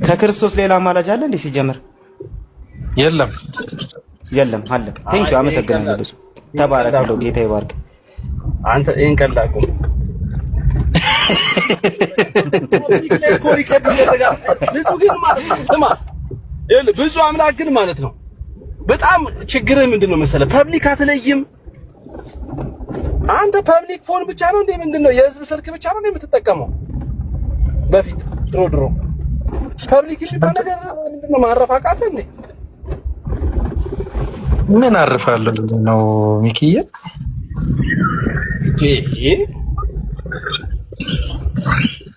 ከክርስቶስ ሌላ አማላጅ አለ እንዴ ሲጀምር? የለም የለም። አለቀ። ቴንኪው አመሰግናለሁ። ብዙ ተባረክ። ጌታ ይባርክ። አንተ ይሄን ቀላቁ ብዙ አምላክ ግን ማለት ነው። በጣም ችግርህ ምንድነው መሰለህ? ፐብሊክ አትለይም አንተ። ፐብሊክ ፎን ብቻ ነው እንዴ? ምንድነው የህዝብ ስልክ ብቻ ነው የምትጠቀመው? በፊት ድሮ ፐብሊክ የሚባል ነገር ምንድነው? ማረፍ አቃተህ እንዴ? ምን አርፋለሁ ነው ሚኪዬ?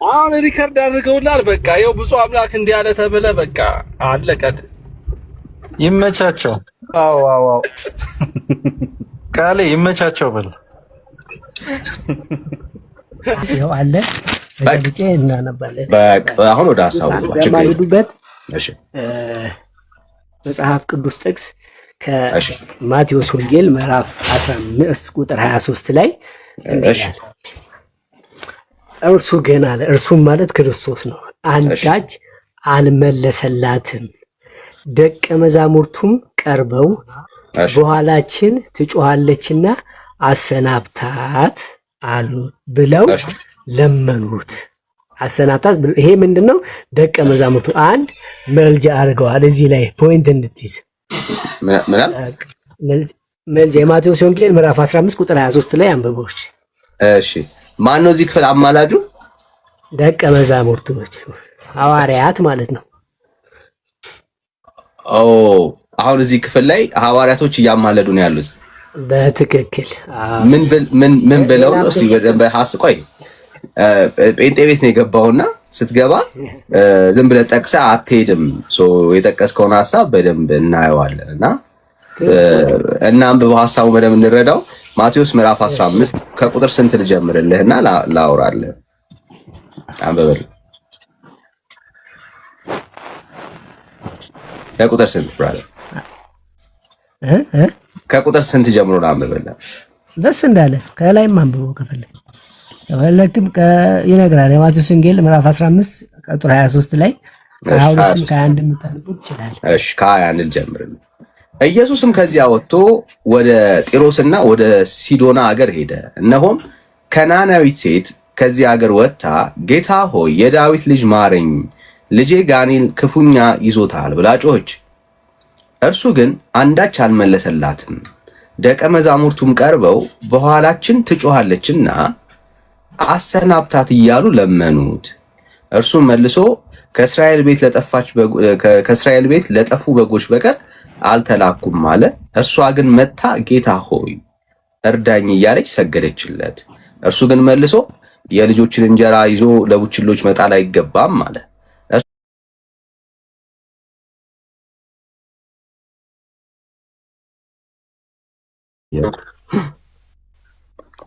አሁን ሪከርድ አድርገውላል። በቃ ይኸው ብፁዕ አምላክ እንዲህ አለ ተብለ በቃ አለቀ። ይመቻቸው። አዎ ቃሌ ይመቻቸው በል ያው አለ በግጬ እናነባለን። በቃ አሁን ወደ ሐሳቡ ችግር። እሺ መጽሐፍ ቅዱስ ጥቅስ ከማቴዎስ ወንጌል ምዕራፍ 15 ቁጥር 23 ላይ እርሱ ግን አለ፣ እርሱም ማለት ክርስቶስ ነው፣ አንዳች አልመለሰላትም። ደቀ መዛሙርቱም ቀርበው በኋላችን ትጮኻለችና አሰናብታት አሉ ብለው ለመኑት። አሰናብታት። ይሄ ምንድነው? ደቀ መዛሙርቱ አንድ መልጃ አድርገዋል። እዚህ ላይ ፖይንት እንድትይዝ መልጃ የማቴዎስ ወንጌል ምዕራፍ 15 ቁጥር 23 ላይ አንብቦች። እሺ ማን ነው እዚህ ክፍል አማላጁ? ደቀ መዛሙርቶች ሐዋርያት ማለት ነው። አሁን እዚህ ክፍል ላይ ሐዋርያቶች እያማለዱ ነው ያሉት። በትክክል ምን ብለው ነው? እስኪ በደንብ ቆይ ጴንጤ ቤት ነው የገባውና ስትገባ ዝም ብለህ ጠቅሰህ አትሄድም። የጠቀስከውን ሐሳብ በደንብ እናየዋለን እና አንብበው ሐሳቡ በደንብ እንረዳው። ማቴዎስ ምዕራፍ 15 ከቁጥር ስንት ልጀምርልህና ላውራለህ? አንብበል። ከቁጥር ስንት ብራዘር? ከቁጥር ስንት ጀምሮ ነው አንብበልህ? ደስ እንዳለ ከላይም አንብበው ከፈለግም ይነግራል። የማቴዎስ ወንጌል ምዕራፍ 15 ቁጥር 23 ላይ ከ22 ከ21 የምታነቡት ይችላል። እሺ ከ21 ልጀምርልህ። ኢየሱስም ከዚያ ወጥቶ ወደ ጢሮስና ወደ ሲዶና አገር ሄደ። እነሆም ከናናዊት ሴት ከዚህ አገር ወጥታ ጌታ ሆይ የዳዊት ልጅ ማረኝ፣ ልጄ ጋኔን ክፉኛ ይዞታል ብላ ጮኸች። እርሱ ግን አንዳች አልመለሰላትም። ደቀ መዛሙርቱም ቀርበው በኋላችን ትጮኻለችና አሰናብታት እያሉ ለመኑት። እርሱም መልሶ ከእስራኤል ቤት ለጠፉ በጎች በቀር አልተላኩም አለ። እርሷ ግን መታ ጌታ ሆይ እርዳኝ እያለች ሰገደችለት። እርሱ ግን መልሶ የልጆችን እንጀራ ይዞ ለቡችሎች መጣል አይገባም አለ።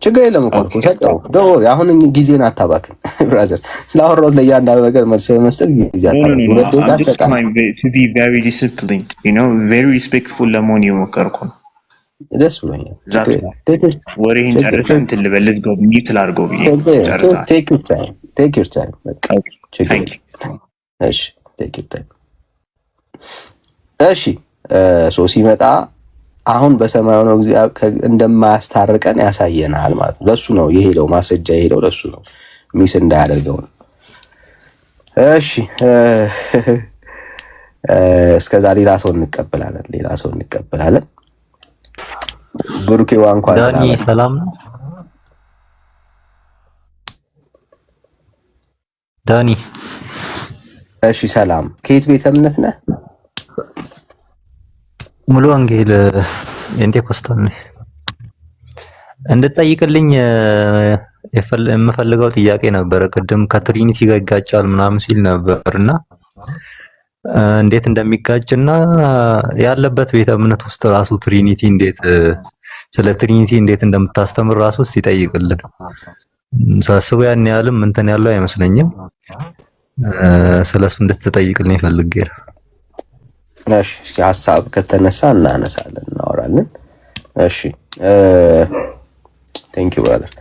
ችግር የለም እኮ ሰጠው። አሁን ጊዜን አታባክን ብራዘር። ስላወራሁት ለእያንዳንዱ ነገር መልስ መስጠት ጊዜ አታባክን። ሁለት ደቂቃ ተጣጣ to be very disciplined, very respectful ለመሆን እየሞከርኩ ነው። ደስ ብሎኛል። ወሬን ጨርሰን እንትን ልበል ልዝጋው ሚውት ላድርገው ብዬ ጨርሰን take your time እሺ take your time እሺ ሲመጣ አሁን በሰማዩ ነው እግዚአብሔር እንደማያስታርቀን ያሳየናል ማለት ነው። ለሱ ነው የሄደው ማስረጃ የሄደው ለሱ ነው፣ ሚስ እንዳያደርገው ነው። እሺ እስከዛ ሌላ ሰው እንቀበላለን። ብሩኬ እንኳን ዳኒ ሰላም ነው ዳኒ? እሺ ሰላም። ከየት ቤተ እምነት ነህ? ሙሉ ወንጌል ፔንቴኮስታል ነኝ። እንድጠይቅልኝ የምፈልገው ጥያቄ ነበር። ቅድም ከትሪኒቲ ጋር ይጋጫል ምናምን ሲል ነበርና እንዴት እንደሚጋጭና ያለበት ቤተ እምነት ውስጥ ራሱ ትሪኒቲ እንዴት ስለ ትሪኒቲ እንዴት እንደምታስተምር ራሱ እስቲ ይጠይቅልን። ሳስበው ያን ያህልም እንትን ያለው አይመስለኝም። ስለሱ እንድትጠይቅልኝ ፈልጌ ነው። እሺ ሐሳብ ከተነሳ እናወራለን። እሺ ቴንክ ዩ ብራዘር።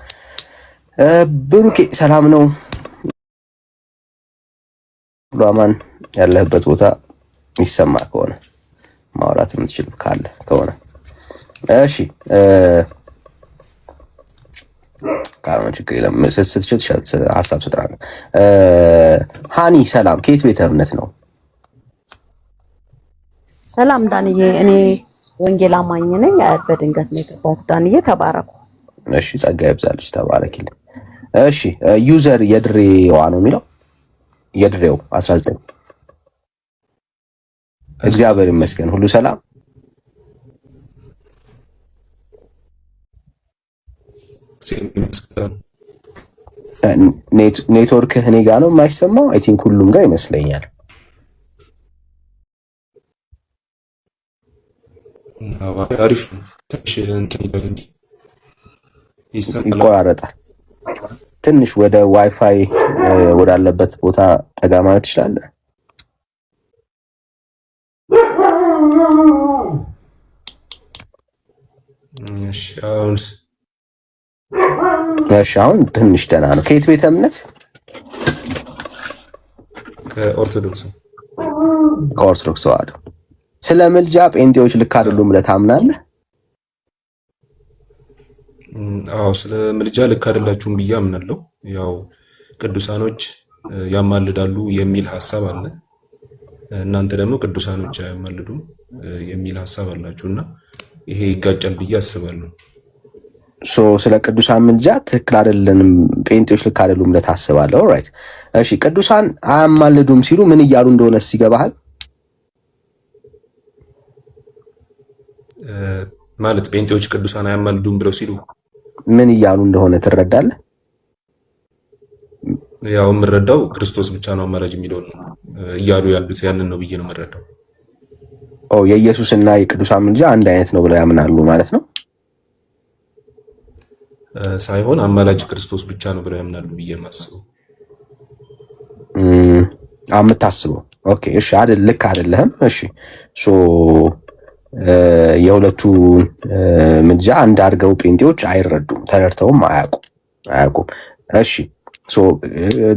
ብሩኬ ሰላም ነው? ሉአማን ያለህበት ቦታ ይሰማ ከሆነ ማውራት የምትችል ካለ ከሆነ እሺ ካሮን ችግር የለም ስትችል ሐሳብ ስጥራለ ሃኒ ሰላም ከየት ቤተ እምነት ነው? ሰላም ዳንዬ እኔ ወንጌል አማኝ ነኝ በድንገት ነው የገባሁት ዳንዬ ተባረኩ እሺ ጸጋ ይብዛልሽ ተባረክልኝ እሺ ዩዘር የድሬዋ ነው የሚለው የድሬው 19 እግዚአብሔር ይመስገን ሁሉ ሰላም ኔትወርክ እኔ ጋር ነው የማይሰማው አይ ቲንክ ሁሉም ጋር ይመስለኛል አሪፍ ትንሽ እንትን ይበልኝ ይቆራረጣል ትንሽ ወደ ዋይፋይ ወዳለበት ቦታ ጠጋ ማለት ይችላል እሺ አሁን ትንሽ ደህና ነው ከየት ቤተ እምነት ከኦርቶዶክስ ተዋህዶ ስለ ምልጃ ጴንጤዎች ልክ አይደሉም ብለህ ታምናለህ? አዎ ስለ ምልጃ ልክ አይደላችሁም ብዬ አምናለሁ ያው ቅዱሳኖች ያማልዳሉ የሚል ሐሳብ አለ እናንተ ደግሞ ቅዱሳኖች አያማልዱም የሚል ሐሳብ አላችሁና ይሄ ይጋጫል ብዬ አስባለሁ ስለ ቅዱሳን ምልጃ ትክክል አይደለንም ጴንጤዎች ልክ አይደሉም ብለህ ታስባለህ ኦልራይት እሺ ቅዱሳን አያማልዱም ሲሉ ምን እያሉ እንደሆነ ሲገባሃል ማለት ጴንጤዎች ቅዱሳን አያማልዱም ብለው ሲሉ ምን እያሉ እንደሆነ ትረዳለህ ያው ምረዳው ክርስቶስ ብቻ ነው አማላጅ የሚለው ነው እያሉ ያሉት ያንን ነው ብዬ ነው ምረዳው የኢየሱስና የቅዱሳን ምልጃ አንድ አይነት ነው ብለው ያምናሉ ማለት ነው ሳይሆን አማላጅ ክርስቶስ ብቻ ነው ብለው ያምናሉ ብዬ ማስበው አምታስበው ኦኬ እሺ አይደል ልክ አይደለም እሺ የሁለቱ ምልጃ አንድ አድርገው ጴንጤዎች አይረዱም ተረድተውም አያውቁም እሺ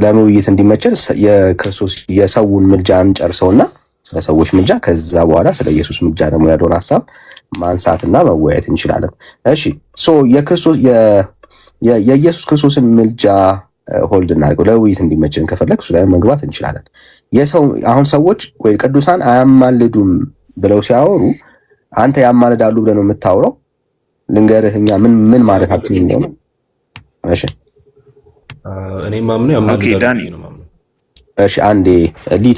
ለውይይት እንዲመቸን የክርስቶስ የሰውን ምልጃን ጨርሰውና ስለሰዎች ምልጃ ከዛ በኋላ ስለ ኢየሱስ ምልጃ ደግሞ ያለውን ሐሳብ ማንሳትና መወያየት እንችላለን እሺ የክርስቶስ የኢየሱስ ክርስቶስን ምልጃ ሆልድ እናድርገው ለውይይት እንዲመቸን ከፈለክ እሱ ላይ መግባት እንችላለን የሰው አሁን ሰዎች ወይ ቅዱሳን አያማልዱም ብለው ሲያወሩ አንተ ያማልዳሉ ብለህ ነው የምታወራው ልንገርህኛ ምን ማለታችን እንደሆነ እሺ እኔ ማምነው ያማልዳሉ ነው ማምነው እሺ አንዴ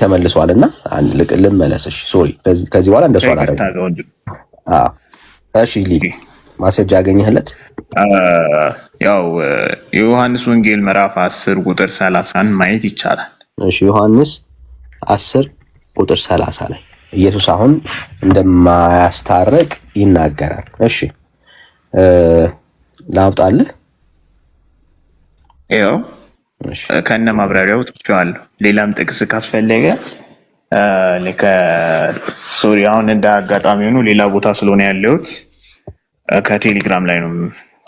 ተመልሷልና አንድ ልመለስ እሺ ሶሪ ከዚህ በኋላ እንደሱ አላደረግም እሺ ማስረጃ ያገኘህለት ያው ዮሐንስ ወንጌል ምዕራፍ 10 ቁጥር 30 ማየት ይቻላል እሺ ዮሐንስ 10 ቁጥር 30 ላይ ኢየሱስ አሁን እንደማያስታርቅ ይናገራል እሺ ላውጣልህ ያው ከነ ማብራሪያው ጥቻለሁ ሌላም ጥቅስ ካስፈለገ ሶሪ አሁን እንደ አጋጣሚ ሆኖ ሌላ ቦታ ስለሆነ ያለሁት ከቴሌግራም ላይ ነው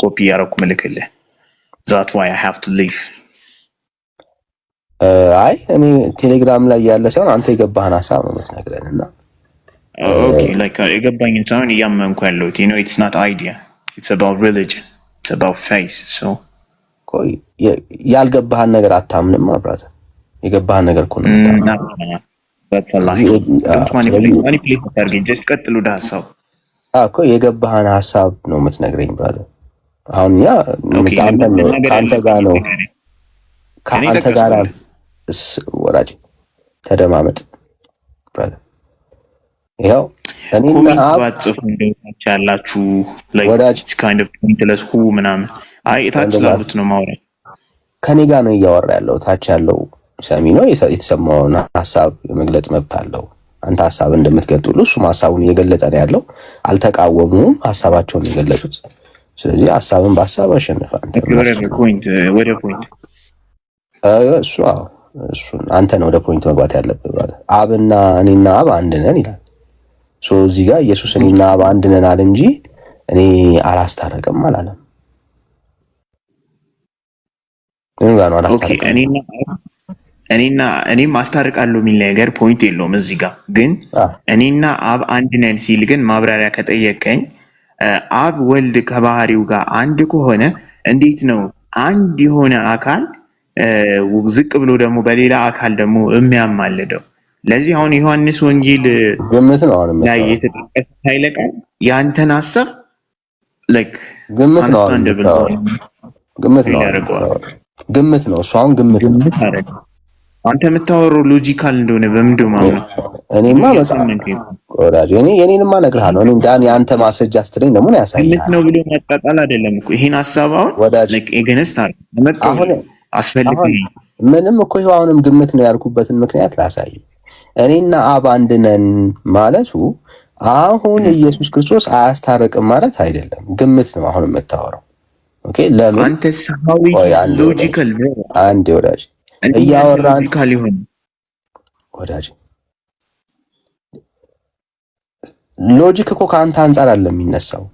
ኮፒ ያረኩ ምልክልህ that why I have to leave አይ እኔ ቴሌግራም ላይ ያለ ሳይሆን አንተ የገባህን ሐሳብ ነው የምትነግረንና ኦኬ ላይክ የገባኝን ሳይሆን ያመንኩ ያለሁት you know it's not idea it's about religion it's about faith so ቆይ ያልገባህን ነገር አታምንም ብራዘር የገባህን ነገር እኮ ነው but wallahi don't manipulate target just ቀጥሉ ዳሳው እኮ የገባህን ሐሳብ ነው የምትነግረኝ ብራዘር አሁን ያ ካንተ ጋር ነው ካንተ ጋር ወራጅ ተደማመጥ ብራዘር ይሄው እኔና አባጽፍ እንደታቻላችሁ like it's kind of pointless who ምናምን አይ ታች ላሉት ነው ማውራት ከኔ ጋር ነው እያወራ ያለው ታች ያለው ሰሚ ነው የተሰማውን ሐሳብ የመግለጽ መብት አለው አንተ ሐሳብ እንደምትገልጡሉ እሱ ሐሳቡን እየገለጸ ነው ያለው አልተቃወሙም ሐሳባቸውን የገለጹት ስለዚህ ሐሳብን በሐሳብ አሸነፈ አንተ ወደ ፖይንት እሱን አንተ ነው ወደ ፖይንት መግባት ያለብህ ብራዘር አብና እኔና አብ አንድ ነን ይላል እዚህ ጋር ኢየሱስ እኔና አብ አንድ ነን አለ እንጂ እኔ አላስታረቀም አላለም ምን ጋር ነው አላስታረቀም እኔም አስታርቃለሁ የሚል ነገር ፖይንት የለውም እዚህ ጋር ግን እኔና አብ አንድ ነን ሲል ግን ማብራሪያ ከጠየቀኝ አብ ወልድ ከባህሪው ጋር አንድ ከሆነ እንዴት ነው አንድ የሆነ አካል ዝቅ ብሎ ደግሞ በሌላ አካል ደግሞ የሚያማልደው? ለዚህ አሁን ዮሐንስ ወንጌል ግምት ነው አሁን ላይ የተጠቀሰ ኃይለ ቃል ያንተን ሐሳብ ላይክ ግምት ነው ግምት ነው እሱ አሁን ግምት አረጋ አንተ የምታወራው ሎጂካል እንደሆነ በምንድን ማለት ነው? እኔማ ወዳጅ የኔንማ እነግርሃለሁ። እኔ እንዳን ያንተ ማስረጃ ስትለኝ ደግሞ ያሳያል ነው ብሎ ማጣጣል አይደለም እኮ ይሄን ሐሳብ አሁን ላይክ ኤገነስት አሁን አስፈልግኝ ምንም እኮ ይሄው አሁንም ግምት ነው ያልኩበትን ምክንያት ላሳይ። እኔና አብ አንድ ነን ማለቱ አሁን ኢየሱስ ክርስቶስ አያስታርቅም ማለት አይደለም፣ ግምት ነው አሁን የምታወራው። ኦኬ ለምን አንተ ሰሃዊ ሎጂካል ነው አንዴ ወዳጅ እያወራን ሎጂካል ይሆን ወዳጅ ሎጂክ እኮ ከአንተ አንፃር አለ የሚነሳው።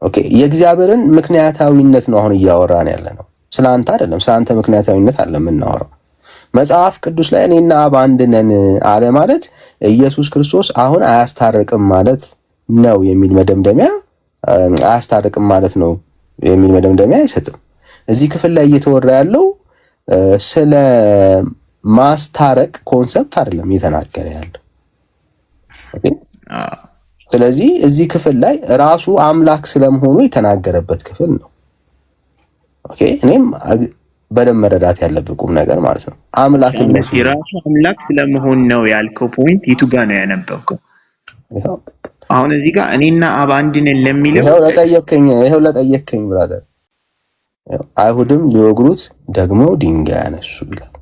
ኦኬ የእግዚአብሔርን ምክንያታዊነት ነው አሁን እያወራን ያለ ነው፣ ስላንተ አይደለም። ስላንተ ምክንያታዊነት አለ የምናወራው። መጽሐፍ ቅዱስ ላይ እኔና አብ አንድ ነን አለ ማለት ኢየሱስ ክርስቶስ አሁን አያስታርቅም ማለት ነው የሚል መደምደሚያ አያስታርቅም ማለት ነው የሚል መደምደሚያ አይሰጥም። እዚህ ክፍል ላይ እየተወራ ያለው ስለ ማስታረቅ ኮንሰፕት አይደለም እየተናገረ ያለው። ኦኬ ስለዚህ እዚህ ክፍል ላይ ራሱ አምላክ ስለመሆኑ የተናገረበት ክፍል ነው። ኦኬ እኔም በደንብ መረዳት ያለብህ ቁም ነገር ማለት ነው። አምላክ ራሱ አምላክ ስለመሆን ነው ያልከው ፖይንት የቱ ጋር ነው ያነበብከው? አሁን እዚህ ጋር እኔና አብ አንድ ነን ለሚለው ይሄው ለጠየከኝ ብራዘር አይሁድም ሊወግሩት ደግሞ ድንጋይ ያነሱ ይላል።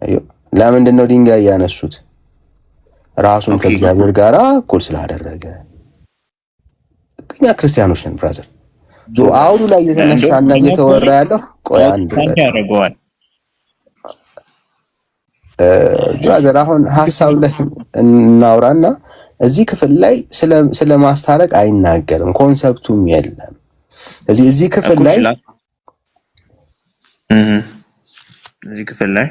አዮ ለምንድን ነው ድንጋይ ያነሱት? ራሱን ከእግዚአብሔር ጋር እኩል ስላደረገ። እኛ ክርስቲያኖች ነን ብራዘር። አውዱ ላይ የተነሳና እየተወራ ያለው ቆይ አንድ ያደርገዋል ብራዘር። አሁን ሐሳብ ላይ እናውራና እዚህ ክፍል ላይ ስለ ማስታረቅ አይናገርም፣ ኮንሰፕቱም የለም። እዚህ ክፍል ላይ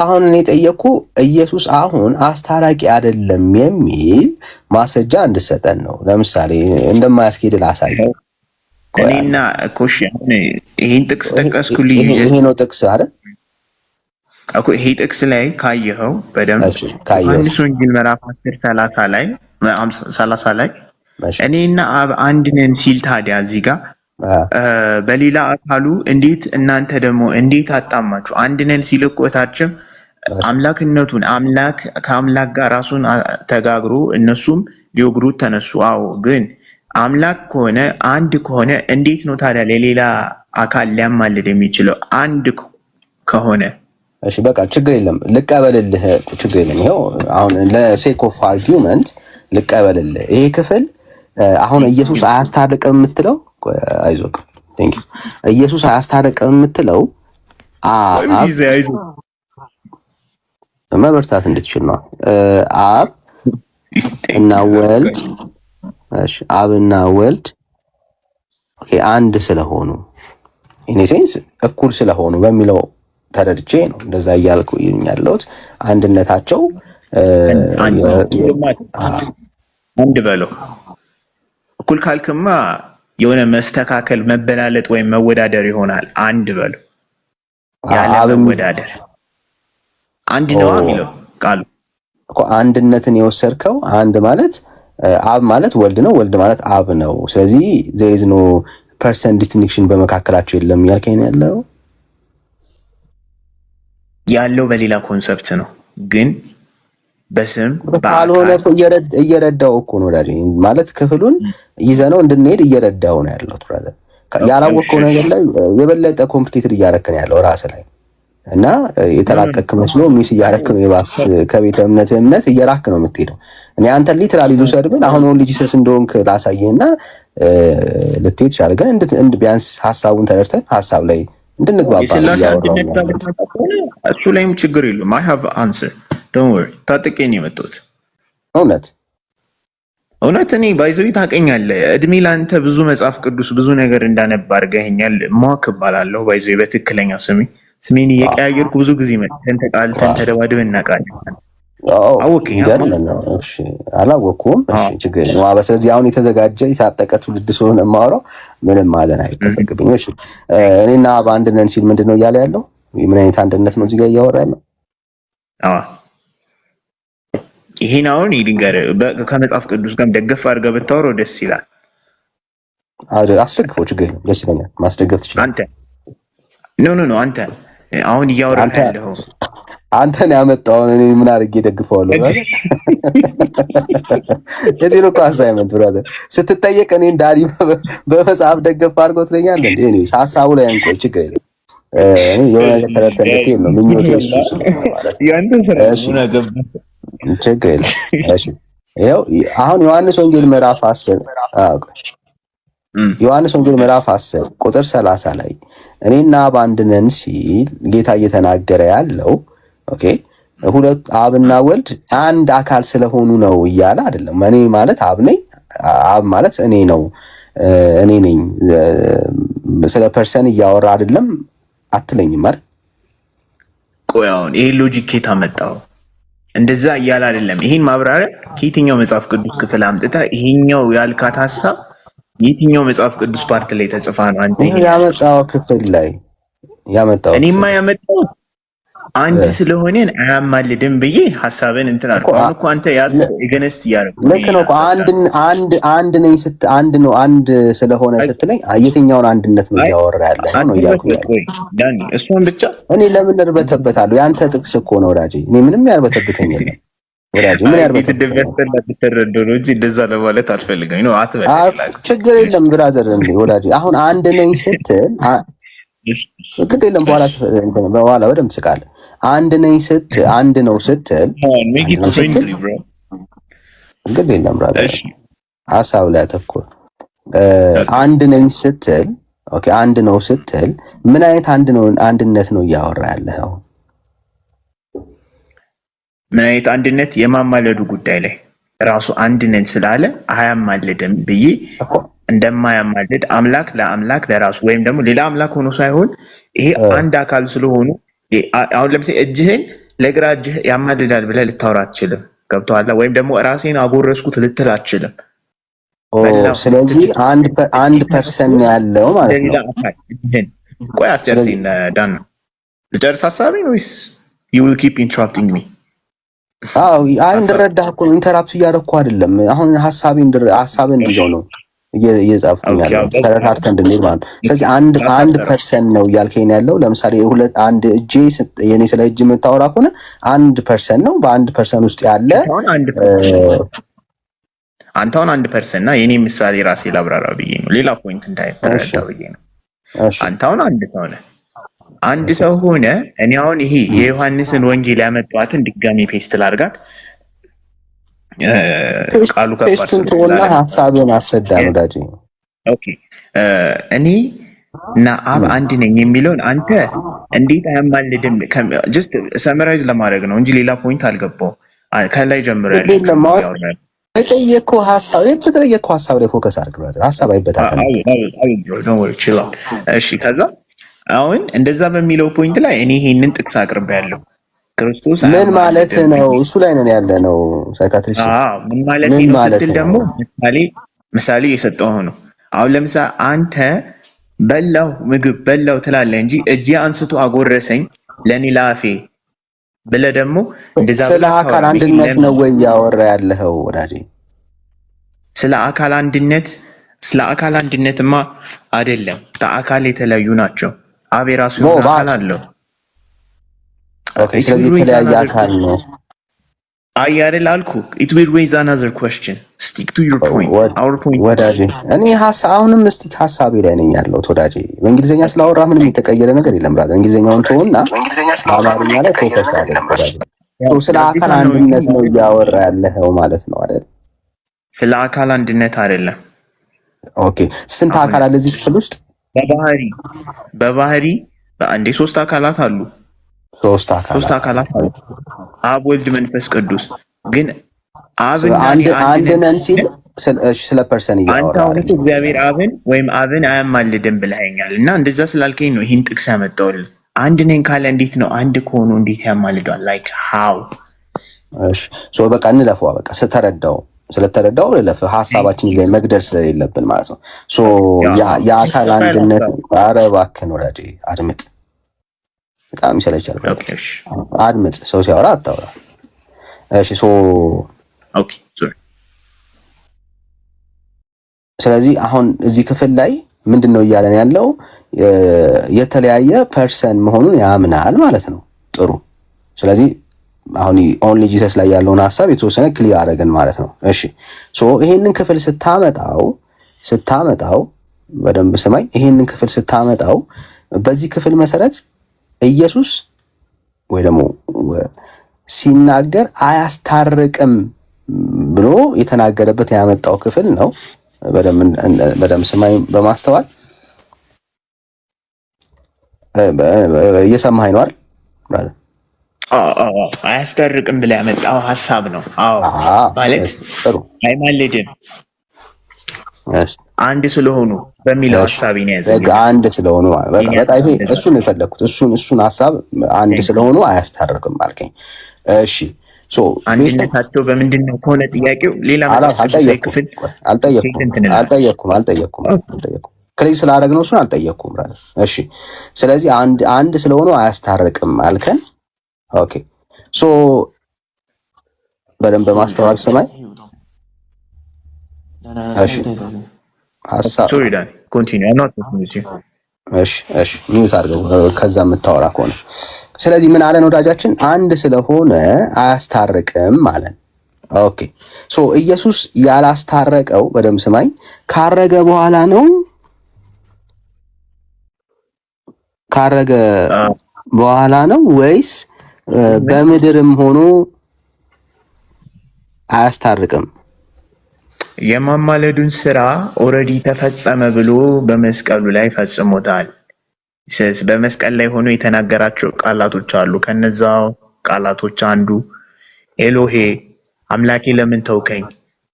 አሁን እኔ ጠየቅኩ ኢየሱስ አሁን አስታራቂ አይደለም የሚል ማስረጃ እንድሰጠን ነው። ለምሳሌ እንደማያስኬድ ላሳየው። እኔና ኮሽ ይሄን ጥቅስ ጠቀስኩልኝ። ይሄ ነው ጥቅስ አይደል እኮ ይሄ ጥቅስ ላይ ካየኸው በደንብ ዮሐንስ ወንጌል ምዕራፍ 10:30 ላይ 30 ላይ እኔና አብ አንድ ነን ሲል ታዲያ እዚህ ጋር በሌላ አካሉ እንዴት እናንተ ደግሞ እንዴት አጣማችሁ? አንድ ነን ሲል እኮ ታችም አምላክነቱን አምላክ ከአምላክ ጋር ራሱን ተጋግሮ እነሱም ሊወግሩት ተነሱ። አዎ ግን አምላክ ከሆነ አንድ ከሆነ እንዴት ነው ታዲያ ለሌላ አካል ሊያማልድ የሚችለው? አንድ ከሆነ እሺ በቃ ችግር የለም ልቀበልልህ፣ ችግር የለም። ይሄው አሁን ለሴክ ኦፍ አርጊውመንት ልቀበልልህ። ይሄ ክፍል አሁን ኢየሱስ አያስታርቅም የምትለው አይዞህ ቴንክ ዩ ኢየሱስ አያስታርቅም የምትለው መበርታት እንድትችል ነው። አብ እና ወልድ እሺ አብና ወልድ ኦኬ አንድ ስለሆኑ ኢን ሴንስ እኩል ስለሆኑ በሚለው ተረድቼ ነው እንደዛ እያልኩ ያለሁት። አንድነታቸው አንድ በለው እኩል ካልክማ የሆነ መስተካከል መበላለጥ ወይም መወዳደር ይሆናል። አንድ በለው ያለ መወዳደር አንድ ነው የሚለው ቃሉ እኮ አንድነትን የወሰድከው አንድ ማለት አብ ማለት ወልድ ነው፣ ወልድ ማለት አብ ነው። ስለዚህ there is no person distinction በመካከላቸው የለም ያልከኝ ያለው በሌላ ኮንሰፕት ነው። ግን በስም ባልሆነ እየረዳው እኮ ነው ዳዲ ማለት ክፍሉን ይዘነው እንድንሄድ እየረዳው ነው ያለው ብራዘር። ያላወቀው ነገር ላይ የበለጠ ኮምፕሊኬትድ እያረከን ያለው ራስ ላይ እና የተላቀቅ መስሎ ሚስ እያረክ ነው የባስ ከቤተ እምነት እየራክ ነው የምትሄደው። እኔ አንተ ሊትራሊ ልውሰድብን አሁን ወንድ ጂሰስ እንደሆንክ ላሳየህና ልትሄድ ይችላል። ግን እንድ ቢያንስ ሐሳቡን ተረድተን ሐሳብ ላይ እንድንግባባ እሱ ላይም ችግር የለም። I have answer don't worry ታጥቄኝ የመጣሁት እውነት እኔ ባይዘው ታውቀኛለህ። እድሜ ላንተ ብዙ መጽሐፍ ቅዱስ ብዙ ነገር እንዳነባ አድርገኸኛል። ማክ እባላለሁ ባይዘው በትክክለኛው ስሜ ስሜን እየቀያየርኩ ብዙ ጊዜ መጥተን ተጣልተን ተደባድበን እናውቃለን። አወቅኝ ነው። እሺ አላወኩም። እሺ ችግር ነው። ስለዚህ አሁን የተዘጋጀ የታጠቀ ትውልድ ስለሆነ የማወራው ምንም ማዘን አይጠበቅብኝም። እሺ እኔና በአንድ ነን ሲል ምንድነው እያለ ያለው? ምን አይነት አንድነት ነው እዚህ ጋር እያወራ ያለው? ይሄን አሁን ይድንገር ከመጽሐፍ ቅዱስ ጋርም ደገፍ አድርገህ ብታወራው ደስ ይላል። አስደግፈው፣ ችግር የለም፣ ደስ ይለኛል። ማስደገፍ ትችላለህ። አንተ ኖ አንተ አሁን እያወራህ ያለው አንተን ያመጣውን እኔ ምን አድርጌ ደግፈዋለሁ? የዚህ ነው አሳይመንት ብራዘር። ስትጠየቅ እኔ ዳዲ በመጽሐፍ ደገፍ አድርገው ትለኛለህ እንዴ? እኔ ሐሳቡ ላይ እንቆይ፣ ችግር የለም። እኔ የሆነ ነገር ተረድተህ እንድትሄድ ነው ምኞቴ። እሱ ማለት ችግር የለም። እሺ ይኸው አሁን ዮሐንስ ወንጌል ምዕራፍ 10 ዮሐንስ ወንጌል ምዕራፍ 10 ቁጥር 30 ላይ እኔና በአንድ ነን ሲል ጌታ እየተናገረ ያለው ኦኬ ሁለት አብና ወልድ አንድ አካል ስለሆኑ ነው እያለ አይደለም። እኔ ማለት አብ ነኝ፣ አብ ማለት እኔ ነው፣ እኔ ነኝ። ስለ ፐርሰን እያወራ አይደለም አትለኝም አይደል? ቆይ አሁን ይሄ ሎጂክ ከየት አመጣው? እንደዛ እያለ አይደለም። ይሄን ማብራሪያ ከየትኛው መጽሐፍ ቅዱስ ክፍል አምጥታ ይሄኛው ያልካት ሐሳብ የትኛው መጽሐፍ ቅዱስ ፓርት ላይ ተጽፋ ነው አንተ ያመጣው ክፍል ላይ ያመጣው? እኔማ ያመጣው አንድ ስለሆነን አያማልድም ብዬ ሐሳብን እንትን አልኩ። አሁን እኮ አንተ ያዝከው ኤገነስት ያረኩ ልክ ነው። አንድ ነኝ አንድ ነው አንድ ስለሆነ ስትለኝ የትኛውን አንድነት ነው ያወራ ያለው ነው ያልኩኝ። ዳኒ እሱን ብቻ እኔ ለምን እርበተበታለሁ? ያንተ ጥቅስ እኮ ነው ወዳጄ። እኔ ምንም ያርበተብተኝ የለም ወዳጄ። ምን ያርበተብተኝ ነው እንጂ እንደዛ ለማለት አልፈልግም ነው አትበል። ችግር የለም ብራዘር እንዴ ወዳጄ። አሁን አንድ ነኝ ስትል ግድ የለም በኋላ በደምብ ስቃለህ። አንድ ነኝ ስትል አንድ ነው ስትል ግድ የለም ብራዘር፣ ሐሳብ ላይ አተኩር። አንድ ነኝ ስትል ኦኬ፣ አንድ ነው ስትል ምን አይነት አንድነት ነው እያወራ ያለው? ምን አይነት አንድነት? የማማለዱ ጉዳይ ላይ ራሱ አንድ ነን ስላለ አያማልድም ብዬ እንደማያማልድ አምላክ ለአምላክ ለራሱ ወይም ደግሞ ሌላ አምላክ ሆኖ ሳይሆን ይሄ አንድ አካል ስለሆኑ አሁን ለምሳሌ እጅህን ለግራ እጅህ ያማልዳል ብለህ ልታወራ አትችልም። ገብቶሃል? ወይም ደግሞ ራሴን አጎረስኩት ልትል አትችልም። ስለዚህ አንድ ፐርሰን ያለው ማለት ነው። ቆይ አስጨርሰኝ ዳን ነው ልጨርስ ሐሳቤን ወይስ you will keep interrupting me? እንድረዳህ እኮ ኢንተራፕት እያደረኩ አይደለም። አሁን ሐሳቤን እንዲይዘው ነው እየጻፍኩኝ ያለው ተረዳርተን እንድንሄድ ማለት ነው። ስለዚህ አንድ ፐርሰን ነው እያልከኝ ያለው። ለምሳሌ አንድ እጄ የኔ ስለ እጅ የምታወራ ከሆነ አንድ ፐርሰን ነው። በአንድ ፐርሰን ውስጥ ያለ አንተ አሁን አንድ ፐርሰን እና የኔ ምሳሌ ራሴ ላብራራ ብዬ ነው፣ ሌላ ፖይንት እንዳይተረዳ ብዬ ነው። አንተ አሁን አንድ ሰው ነህ። አንድ ሰው ሆነ እኔ አሁን ይሄ የዮሐንስን ወንጌል ያመጣዋትን ድጋሚ ፔስት ላድርጋት። ቃሉ ከፋስቱና ሐሳብን አስረዳ ነው ዳጂ። ኦኬ እኔ እና አብ አንድ ነኝ የሚለውን አንተ እንዴት አያማልድም? ጀስት ሰመራይዝ ለማድረግ ነው እንጂ ሌላ ፖይንት አልገባው። ከላይ ጀምሮ ያለው የተጠየቀው ሐሳብ ላይ ፎከስ አድርግ ብራዘር። ሐሳብ አይበታተንም። እሺ ከዛ አሁን እንደዛ በሚለው ፖይንት ላይ እኔ ይሄንን ጥቅስ አቅርቤያለሁ። ክርስቶስ ምን ማለት ነው? እሱ ላይ ነው ያለ ነው ሳይካትሪስት። ምን ማለት ነው ስትል ደግሞ ምሳሌ የሰጠው ነው። አሁን ለምሳሌ አንተ ምግብ በላው ትላለህ እንጂ እጄ አንስቶ አጎረሰኝ ለኔ ላፌ ብለህ ደግሞ እንደዛ ስለ አካል አንድነት ነው ወይ ያወራ ያለው ወዳጄ? ስለ አካል አንድነትማ አይደለም። በአካል የተለያዩ ናቸው። አብ የራሱ አካል አለው። ኦኬ ስለዚህ የተለያየ አካል ነው። አይደል አልኩህ። it will raise another question. stick to your point. our point ወዳጄ እኔ አሁንም ስቲክ ሐሳቤ ላይ ነኝ ያለሁት ወዳጄ። በእንግሊዘኛ ስላወራ ምንም የተቀየረ ነገር የለም ብራዘር። እንግሊዘኛውን ተውና አማርኛ ላይ ፎከስ አድርግ ወዳጄ። ስለ አካል አንድነት ነው እያወራ ያለው ማለት ነው አይደል? ስለ አካል አንድነት አይደለም። ኦኬ ስንት አካል አለ እዚህ ክፍል ውስጥ? በባህሪ በአንዴ ሶስት አካላት አሉ። ሶስት አካላት አሉ። አብ ወልድ መንፈስ ቅዱስ። ግን አንድ ነን ሲል ስለ ፐርሰን እያወራ አንተ እግዚአብሔር አብን ወይም አብን አያማልድም ብለኸኛል እና እንደዛ ስላልከኝ ነው ይሄን ጥቅስ ያመጣሁልህ። አንድ ነኝ ካለ እንዴት ነው አንድ ከሆኑ እንዴት ያማልዷል? ላይክ ሃው? እሺ ሶ በቃ እንለፈዋ። በቃ ስለተረዳው ለለፈ ሐሳባችን ላይ መግደል ስለሌለብን ማለት ነው። ሶ የአካል አንድነት ኧረ እባክህን ወዳጄ አድምጥ። በጣም ይሰለቻል። አድምጥ። ሰው ሲያወራ አታውራ። እሺ ሶ ኦኬ ሶሪ። ስለዚህ አሁን እዚህ ክፍል ላይ ምንድነው እያለን ያለው? የተለያየ ፐርሰን መሆኑን ያምናል ማለት ነው። ጥሩ። ስለዚህ አሁን ኦንሊ ጂሰስ ላይ ያለውን ሐሳብ የተወሰነ ክሊር አደረግን ማለት ነው። እሺ ሶ ይሄንን ክፍል ስታመጣው በደንብ ስማኝ። ይሄንን ክፍል ስታመጣው በዚህ ክፍል መሰረት ኢየሱስ ወይ ደግሞ ሲናገር አያስታርቅም ብሎ የተናገረበት ያመጣው ክፍል ነው። በደንብ ስማኝ በማስተዋል እየሰማኸኝ ነው አይደል ብራዘር? አያስታርቅም ብለህ ያመጣው ሐሳብ ነው። አዎ ማለት ጥሩ አይማልድም አንድ ስለሆኑ በሚለው ሐሳብ ይያዘ አንድ ስለሆኑ በቃ ይሄ እሱን የፈለኩት እሱን ሐሳብ አንድ ስለሆኑ አያስታርቅም አልከኝ። እሺ ሶ አንድነታቸው በምንድነው ከሆነ ጥያቄው ሌላ አልጠየቅኩም ክሊር ስላደረግነው እሱን አልጠየቅኩም ብራዘር። እሺ ስለዚህ አንድ ስለሆኑ አያስታርቅም አልከን። ኦኬ ሶ በደንብ በማስተዋል ሰማይ። እሺ ሐሳብ እሺ ሚውት አድርገው ከዛ የምታወራ ከሆነ። ስለዚህ ምን አለን ወዳጃችን? አንድ ስለሆነ አያስታርቅም ማለት። ኦኬ ሶ ኢየሱስ ያላስታረቀው በደንብ ስማኝ ካረገ በኋላ ነው ወይስ በምድርም ሆኖ አያስታርቅም? የማማለዱን ስራ ኦልሬዲ ተፈጸመ ብሎ በመስቀሉ ላይ ፈጽሞታል። በመስቀል ላይ ሆኖ የተናገራቸው ቃላቶች አሉ። ከነዛው ቃላቶች አንዱ ኤሎሄ አምላኬ ለምን ተውከኝ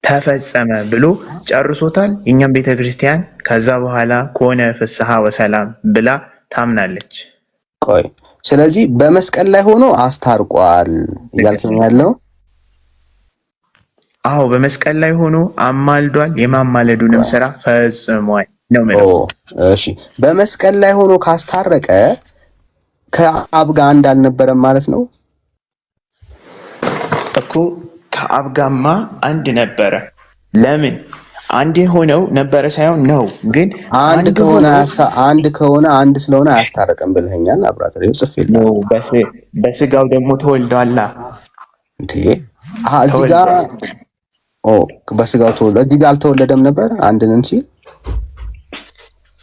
ተፈጸመ ብሎ ጨርሶታል። እኛም ቤተክርስቲያን ከዛ በኋላ ከሆነ ፍስሐ ወሰላም ብላ ታምናለች። ቆይ ስለዚህ በመስቀል ላይ ሆኖ አስታርቋል እያልከኝ ያለው? አዎ በመስቀል ላይ ሆኖ አማልዷል። የማማለዱንም ስራ ፈጽሟል ነው ማለት። እሺ በመስቀል ላይ ሆኖ ካስታረቀ ከአብ ጋር አንድ አልነበረም ማለት ነው እኮ። ከአብ ጋርማ አንድ ነበረ። ለምን አንድ ሆነው ነበረ ሳይሆን ነው። ግን አንድ ከሆነ አንድ ስለሆነ አያስታርቅም ብለኸኛል። አብራተር ጽፌል ነው። በስጋው ደግሞ ተወልዷላ እንዴ? እዚህ ጋር በስጋው ተወልዶ እዚህ ጋር አልተወለደም ነበር?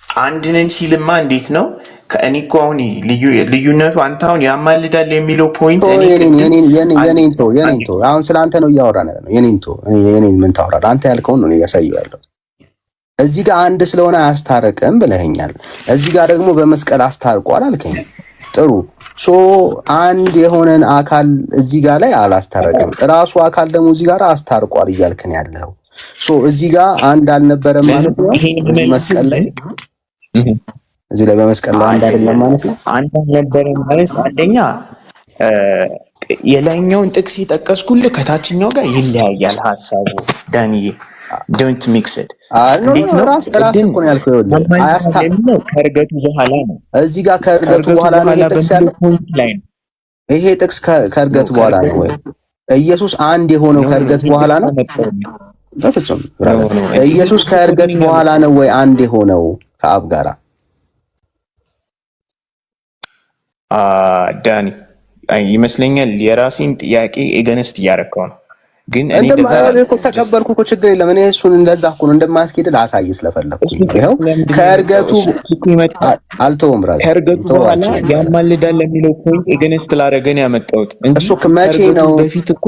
አንድ ነን ሲልማ እንዴት ነው? ከእኔ እኮ አሁን ልዩነቱ አንተ አሁን ያማልዳል የሚለው ፖይንት የኔን ተው። አሁን ስለ አንተ ነው እያወራን ያለው። የኔን ምን ታወራለህ? አንተ ያልከውን ነው እያሳየው ያለው። እዚህ ጋር አንድ ስለሆነ አያስታርቅም ብለኸኛል። እዚህ ጋር ደግሞ በመስቀል አስታርቋል አልከኝ። ጥሩ ሶ አንድ የሆነን አካል እዚህ ጋር ላይ አላስታረቀም። ራሱ አካል ደግሞ እዚህ ጋር አስታርቋል እያልከን ያለው። ሶ እዚህ ጋር አንድ አልነበረም ማለት ነው። መስቀል ላይ እዚህ ላይ በመስቀል ላይ አንድ አይደለም ማለት ነው። አንድ አልነበረም ማለት አንደኛ የላይኛውን ጥቅስ የጠቀስኩልህ ከታችኛው ጋር ይለያያል ሐሳቡ። ዳንዬ ዶንት ሚክስ ኢት። እንዴት ነው ራስ እኮ ነው ያልከው። ከእርገቱ በኋላ ነው። እዚህ ጋር ከእርገቱ በኋላ ነው ጥቅስ ያለው። ይሄ ጥቅስ ከእርገቱ በኋላ ነው ወይ? ኢየሱስ አንድ የሆነው ከእርገት በኋላ ነው? በፍጹም ኢየሱስ ከእርገት በኋላ ነው ወይ አንድ የሆነው ከአብ ጋራ? ዳኒ ይመስለኛል የራሴን ጥያቄ ኤገነስት እያረከው ነው። ግን እኔ ተቀበልኩ እኮ ችግር የለም። እኔ እሱን እንደዛ እኮ ነው እንደማያስኬድ ላሳይ ስለፈለኩኝ ይሄው ከእርገቱ አልተውም ብራዘር። ከእርገቱ በኋላ ያማልዳል ለሚለው ፖይንት ኤገነስት ላደረገን ያመጣሁት እሱ መቼ ነው? በፊት እኮ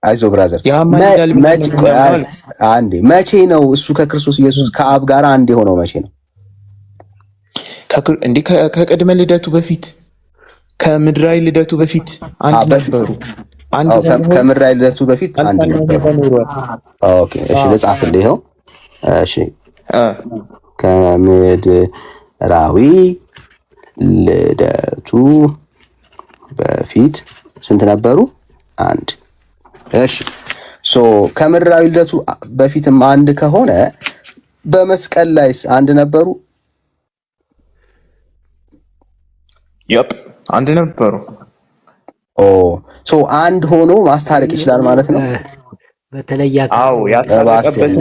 አይዞ ብራዘር መቼ ነው እሱ ከክርስቶስ ኢየሱስ ከአብ ጋር አንድ የሆነው መቼ ነው? እንዴ ከቅድመ ልደቱ በፊት ከምድራዊ ልደቱ በፊት አንድ ነበሩ። ከምድራዊ ልደቱ በፊት አንድ ነበሩ። ኦኬ እሺ ልጻፍልህ ይኸው። እሺ ከምድራዊ ልደቱ በፊት ስንት ነበሩ? አንድ። እሺ ከምድራዊ ልደቱ በፊትም አንድ ከሆነ በመስቀል ላይስ አንድ ነበሩ? ይፕ አንድ ነበሩ። አንድ ሆኖ ማስታረቅ ይችላል ማለት ነው። በተለያ ያስታረቀበት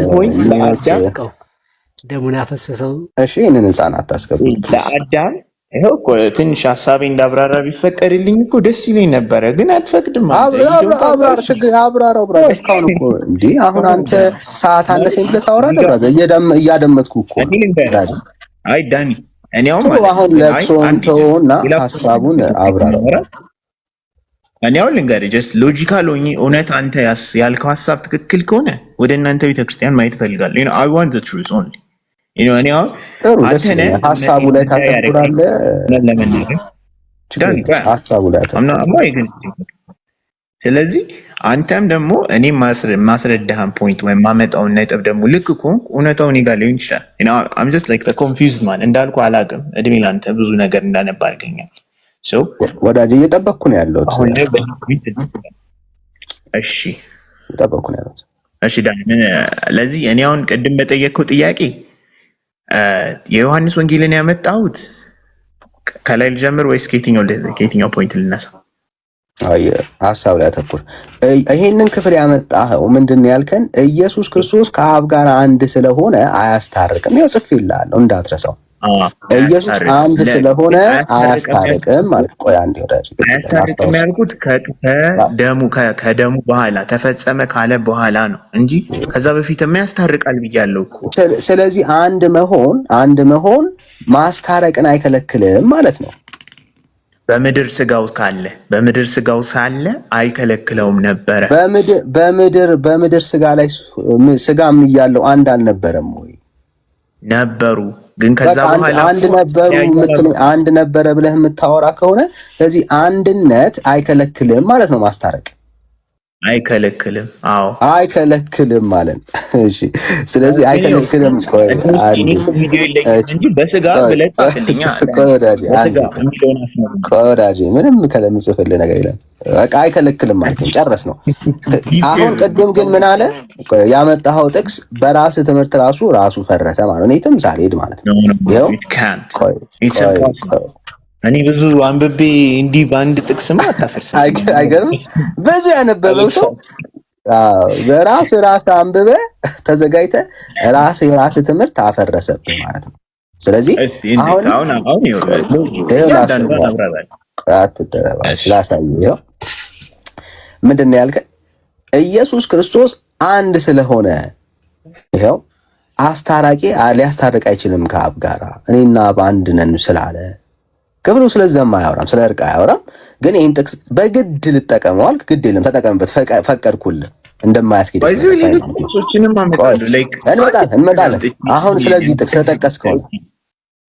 ደሙን ያፈሰሰው። እሺ ይሄንን ህፃናት ታስገቡ ለአዳም ይሄው እኮ ትንሽ ሐሳቤ እንዳብራራ ቢፈቀድልኝ እኮ ደስ ይለኝ ነበረ፣ ግን አትፈቅድም። አብራራው ብራዘር። እስካሁን እኮ እንዴ አሁን አንተ ሰዓት አነሰኝ ብለህ ታወራለህ ብራዘር። እያደመጥኩ እኮ አይ ዳኒ እኔ አሁን ለቅሶን ተውና ሐሳቡን አብራራው። እኔ አሁን ልንገርህ ጀስት ሎጂካል ሆኜ እውነት አንተ ያልከው ሐሳብ ትክክል ከሆነ ወደ እናንተ ቤተክርስቲያን ማየት ፈልጋለሁ። አይ ዋንት ዘ ትሩዝ ኦንሊ እኔ አሁን አንተ ሐሳቡ ላይ ታተኩራለህ። ሐሳቡ ላይ ስለዚህ አንተም ደግሞ እኔ ማስረዳህን ፖይንት ወይም ማመጣውን ነጥብ ደግሞ ልክ ከሆንኩ እውነታው እኔ ጋር ሊሆን ይችላል። I'm just like the confused man እንዳልኩ አላውቅም። እድሜ ላንተ ብዙ ነገር እንዳነባ አድርገኛል። ወዳጅ እየጠበቅኩ ነው ያለሁት። እሺ እየጠበቅኩ ነው ያለሁት። እሺ ዳኒ ለዚህ እኔ አሁን ቅድም በጠየቅኩው ጥያቄ የዮሐንስ ወንጌልን ያመጣሁት ከላይ ልጀምር ወይስ ከየትኛው ፖይንት ልነሳ? ሐሳብ ላይ አተኩር። ይሄንን ክፍል ያመጣኸው ምንድን ነው ያልከን? ኢየሱስ ክርስቶስ ከአብ ጋር አንድ ስለሆነ አያስታርቅም። ይኸው ጽፌልሃለሁ እንዳትረሳው። ኢየሱስ አንድ ስለሆነ አያስታርቅም ማለት። ቆይ አንዴ ወዳጅ አያስታርቅም ያልኩት ከደሙ በኋላ ተፈጸመ ካለ በኋላ ነው እንጂ ከዛ በፊትማ ያስታርቃል ብያለሁ እኮ። ስለዚህ አንድ መሆን ማስታረቅን አይከለክልም ማለት ነው። በምድር ስጋው ሳለ አይከለክለውም ነበረ። በምድር ስጋ ላይ ስጋም እያለው አንድ አልነበረም ወይ? ነበሩ። ግን ከዛ በኋላ አንድ ነበረ ብለህ የምታወራ ከሆነ ስለዚህ አንድነት አይከለክልም ማለት ነው። ማስታረቅ አይከለክልም። አዎ አይከለክልም ማለት እሺ። ስለዚህ አይከለክልም። እንጂ በስጋ ብለህ ወዳጄ ምንም ከለምጽፍልህ ነገር የለም። በቃ አይከለክልም ማለት ነው። ጨረስ ነው። አሁን ቅድም ግን ምን አለ? ያመጣኸው ጥቅስ በራስ ትምህርት ራሱ ፈረሰ ማለት ነው። የትም ሳልሄድ ማለት ነው። ይኸው እኔ ብዙ አንብቤ እንዲህ በአንድ ጥቅስማ አታፈርስም። አይገርም? ብዙ ያነበበው ሰው በራስ አንብበህ ተዘጋጅተህ የራስ ትምህርት አፈረሰብህ ማለት ነው። ስለዚህ አሁን ላሳየው ምንድን ነው ያልከኝ? ኢየሱስ ክርስቶስ አንድ ስለሆነ ይኸው አስታራቂ ሊያስታርቅ አይችልም ከአብ ጋር እኔና አብ አንድ ነን ስላለ ክፍሉ ስለዛም አያወራም፣ ስለ እርቅ አያወራም። ግን ይህን ጥቅስ በግድ ልጠቀመው አልክ፣ ግድ የለም ተጠቀምበት፣ ፈቀድኩልህ። እንደማያስኬድ እንመጣለን። አሁን ስለዚህ ጥቅስ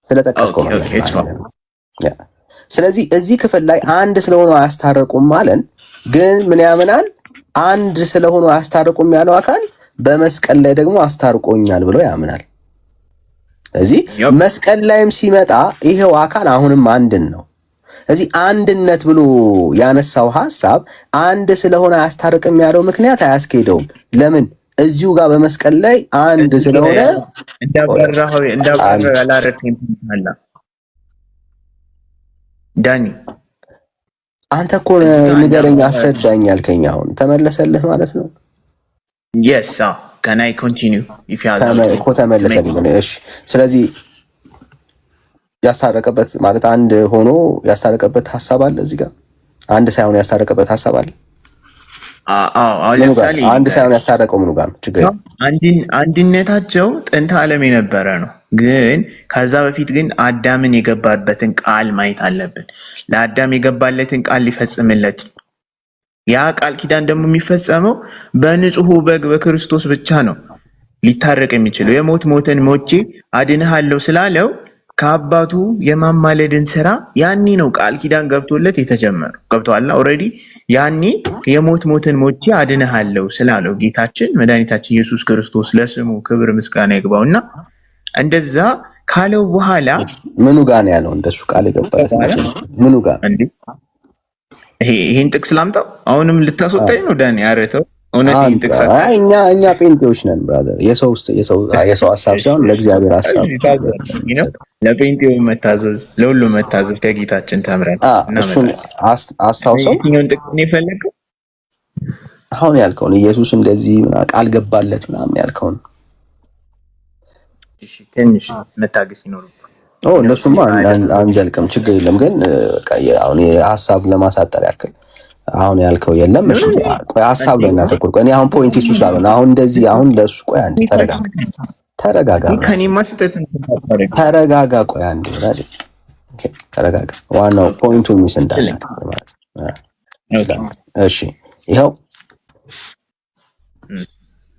ስለጠቀስከው ነው። ስለዚህ እዚህ ክፍል ላይ አንድ ስለሆኑ አያስታርቁም ማለት ግን ምን ያምናል? አንድ ስለሆኑ አያስታርቁም ያለው አካል በመስቀል ላይ ደግሞ አስታርቆኛል ብሎ ያምናል። እዚህ መስቀል ላይም ሲመጣ ይሄው አካል አሁንም አንድን ነው። እዚህ አንድነት ብሎ ያነሳው ሐሳብ አንድ ስለሆነ አያስታርቅም ያለው ምክንያት አያስኬደውም። ለምን? እዚሁ ጋር በመስቀል ላይ አንድ ስለሆነ እንዳበራው ያላረከኝ ተማላ ዳኒ አንተ እኮ ንገረኝ፣ አስረዳኝ ያልከኝ አሁን ተመለሰልህ ማለት ነው? yes can I continue if you are ተመለሰልኝ። እሺ ስለዚህ ያስታረቀበት ማለት አንድ ሆኖ ያስታረቀበት ሐሳብ አለ እዚህ ጋር አንድ ሳይሆን ያስታረቀበት ሐሳብ አለ። አንድ ሳይሆን ያስታረቀው ምኑ ጋር ነው? ችግር አንድነታቸው ጥንተ ዓለም የነበረ ነው። ግን ከዛ በፊት ግን አዳምን የገባበትን ቃል ማየት አለብን። ለአዳም የገባለትን ቃል ሊፈጽምለት ያ ቃል ኪዳን ደግሞ የሚፈጸመው በንጹሑ በግ በክርስቶስ ብቻ ነው ሊታረቅ የሚችለው። ሞትን ሞቼ አድንሃለሁ ስላለው ከአባቱ የማማለድን ስራ ያኔ ነው ቃል ኪዳን ገብቶለት የተጀመረው። ገብቷል ኦልሬዲ ያኔ ሞትን ሞቼ አድንሃለሁ ስላለው ጌታችን መድኃኒታችን ኢየሱስ ክርስቶስ ለስሙ ክብር ምስጋና ይግባውና እንደዛ ካለው በኋላ ምኑ ጋር ነው ያለው? እንደሱ ቃል የገባለት ምኑ ጋር? ይሄን ጥቅስ ላምጣው? አሁንም ልታስወጣኝ ነው ዳኒ? ኧረ ተው። እውነት ይሄን ጥቅስ እኛ ጴንጤዎች ነን ብራዘር። የሰው ሐሳብ ሳይሆን ለእግዚአብሔር ሐሳብ ለጴንጤው መታዘዝ፣ ለሁሉ መታዘዝ ከጌታችን ተምረን እሱን አስታውሰው። የትኛውን ጥቅስ ነው የፈለገው? አሁን ያልከውን ኢየሱስ እንደዚህ ቃል ገባለት ምናምን ያልከውን። እሺ ትንሽ መታገስ ይኖርብናል። እነሱማ አንዘልቅም፣ ችግር የለም። ግን አሁን ሐሳብ ለማሳጠር ያክል አሁን ያልከው የለም። እሺ ቆይ ሐሳብ ላይ እናተኩር። እኔ አሁን ፖይንት እሱ ስላልሆነ አሁን እንደዚህ አሁን ለሱ ቆይ አንዴ ተረጋጋ። ከኔማ ስህተት ተረጋጋ። ቆይ አንዴ ተረጋጋ። ዋናው ፖይንቱ ሚስ እንዳለ ማለት ነው። እሺ ይኸው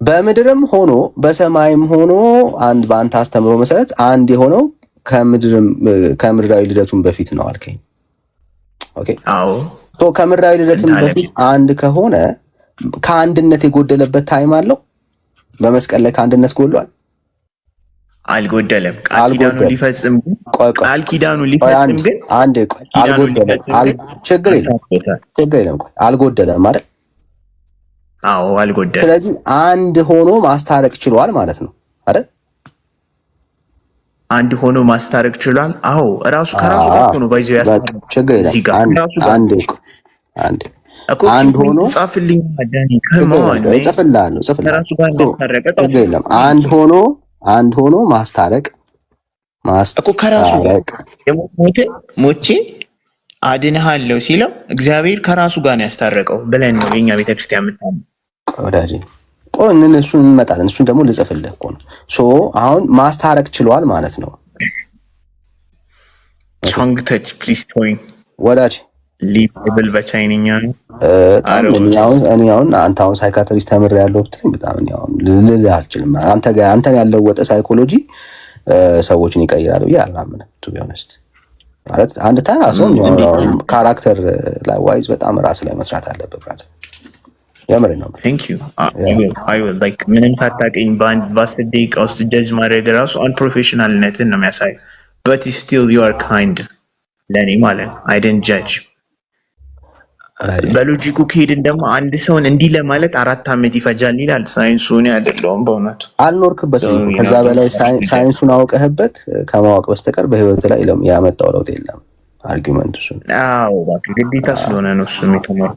በምድርም ሆኖ በሰማይም ሆኖ አንድ በአንተ አስተምሮ መሰረት አንድ የሆነው ከምድራዊ ልደቱን በፊት ነው አልከኝ። ኦኬ አዎ ከምድራዊ ልደቱን በፊት አንድ ከሆነ ከአንድነት የጎደለበት ታይም አለው? በመስቀል ላይ ከአንድነት ጎሏል? አልጎደለም። ቃል ኪዳኑ ሊፈጽም ግን አንዴ ቆይ አልጎደለም። ችግር የለም ቆይ አልጎደለም ማለት አዎ አልጎደለም። ስለዚህ አንድ ሆኖ ማስታረቅ ችሏል ማለት ነው አይደል? አንድ ሆኖ ማስታረቅ ችሏል። አዎ ራሱ ከራሱ ጋር ሆኖ ባይዘው ያስታረቅ። ችግር የለም። አንድ ሆኖ ጻፍልኝ ዳኒ ከማን ጽፍልሃለሁ። ከራሱ ጋር እንዳስታረቀ ችግር የለም። አንድ ሆኖ ማስታረቅ እኮ ከራሱ ሞቼ አድንሃለሁ ሲለው እግዚአብሔር ከራሱ ጋር ነው ያስታረቀው ብለን ነው የኛ ቤተክርስቲያን የምታምነው። ወዳጄ ቆይ እነሱን እንመጣለን። እሱን ደግሞ ልጽፍልህ እኮ ነው። አሁን ማስታረቅ ችሏል ማለት ነው። ቾንግ ተች ፕሊዝ ቶይን ወዳጄ ሊብል በቻይንኛ ነው። እኔ አሁን አንተ አሁን ሳይካትሪስት ተምሬያለሁ ብትለኝ በጣም ልልህ አልችልም። አንተን ያለወጠ ሳይኮሎጂ ሰዎችን ይቀይራል ብዬ አላምንም። ቱ ቢ ኦነስት ማለት አንድ ተራ ሰው ካራክተር ላይ ዋይዝ በጣም ራስ ላይ መስራት አለበት ብራዘር። ያመረ ነው። ቴንክ ዩ አይ ዊል ላይክ ምንም ታጣቀኝ በአስር ደቂቃ ውስጥ ጀጅ ማድረግ ራሱ አንፕሮፌሽናልነትን ነው የሚያሳይ። but still you are kind ለኔ ማለት I didn't judge። በሎጂኩ ከሄድን ደግሞ አንድ ሰውን እንዲህ ለማለት 4 ዓመት ይፈጃል ይላል ሳይንሱ። እኔ አይደለሁም በእውነቱ አልኖርክበትም። ከዛ በላይ ሳይንሱን አውቀህበት ከማወቅ በስተቀር በህይወት ላይ ያመጣው ለውጥ የለም። አርጊመንት እሱ አዎ ባክ ግዴታ ስለሆነ ነው እሱ የሚተመረው።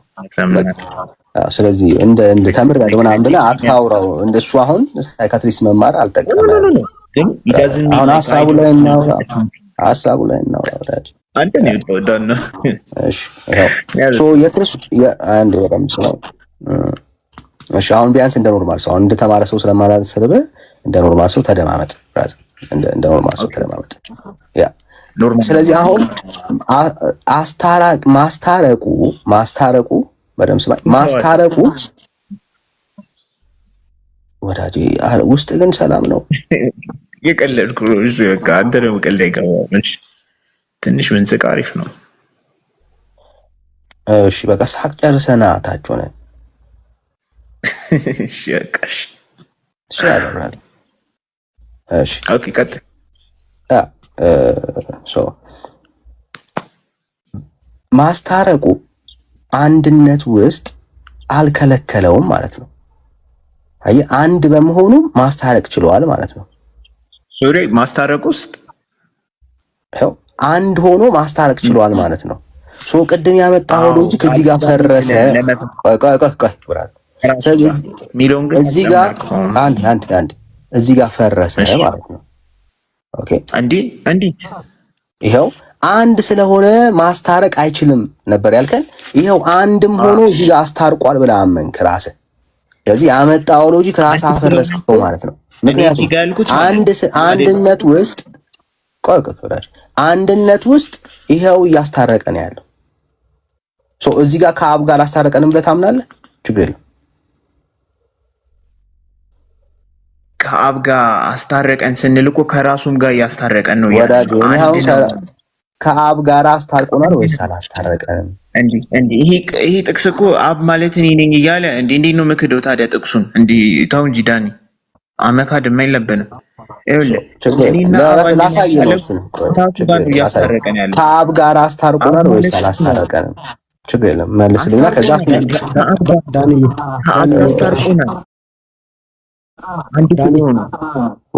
ስለዚህ እንደ ተምሬያለሁ ምናምን ብለህ አታውራው። እንደሱ አሁን ሳይካትሪስት መማር አልጠቀመም። አሁን ሀሳቡ ላይ እናውራ ወዳጅ። አንተ ነው የምትወደው። እሺ ይኸው የክርስቶስ አንድ ወራም ስለው እሺ አሁን ቢያንስ እንደ ኖርማል ሰው እንደ ተማረ ሰው ስለማላሰበ እንደ ኖርማል ሰው ተደማመጥ ብራዘር፣ እንደ ኖርማል ሰው ተደማመጥ። ያ ስለዚህ አሁን ማስታረቁ በደም ስማ ማስታረቁ ወዳጄ ውስጥ ግን ሰላም ነው። የቀለድኩ እሺ በቃ አንተ ነው ቀልድ አይገባም። ትንሽ ምንስቅ አሪፍ ነው። እሺ በቃ ሳቅ ጨርሰና ታች ሆነ። እሺ በቃሽ እሺ ኦኬ ቀጥል። ማስታረቁ አንድነት ውስጥ አልከለከለውም ማለት ነው። አየህ አንድ በመሆኑ ማስታረቅ ችሏል ማለት ነው። ሶሪ ማስታረቅ ውስጥ አንድ ሆኖ ማስታረቅ ችሏል ማለት ነው። ቅድም ያመጣው ሎጂክ እዚህ ጋር ፈረሰ። ቆይ ብራዘር፣ እዚህ ጋር አንድ እዚህ ጋር ፈረሰ ማለት ነው። ኦኬ እንዴት ይሄው አንድ ስለሆነ ማስታረቅ አይችልም ነበር ያልከን። ይሄው አንድም ሆኖ እዚህ ጋር አስታርቋል ብለህ አመንክ ራስህ። ስለዚህ ያመጣው ሎጂክ ራስህ አፈረስከው ማለት ነው። ምክንያቱም አንድነት ውስጥ አንድነት ውስጥ ይሄው እያስታረቀ ነው ያለው። እዚህ ጋር ከአብ ጋር አላስታረቀንም ብለህ ታምናለህ? ችግር የለም። ከአብ ጋር አስታረቀን ስንል እኮ ከራሱም ጋር እያስታረቀን ነው ያለው። ከአብ ጋር አስታርቆናል ወይስ አላስታረቀንም? ይሄ ጥቅስ እኮ አብ ማለት እኔ ነኝ እያለ እንዴት ነው ምክደው ታዲያ ጥቅሱን? ተው እንጂ ዳኒ። አመካድ የማይለብንም ይኸውልህ ከአብ ጋር አስታርቆናል ወይስ አላስታረቀንም? ችግር የለም መልስልኝና ከዛ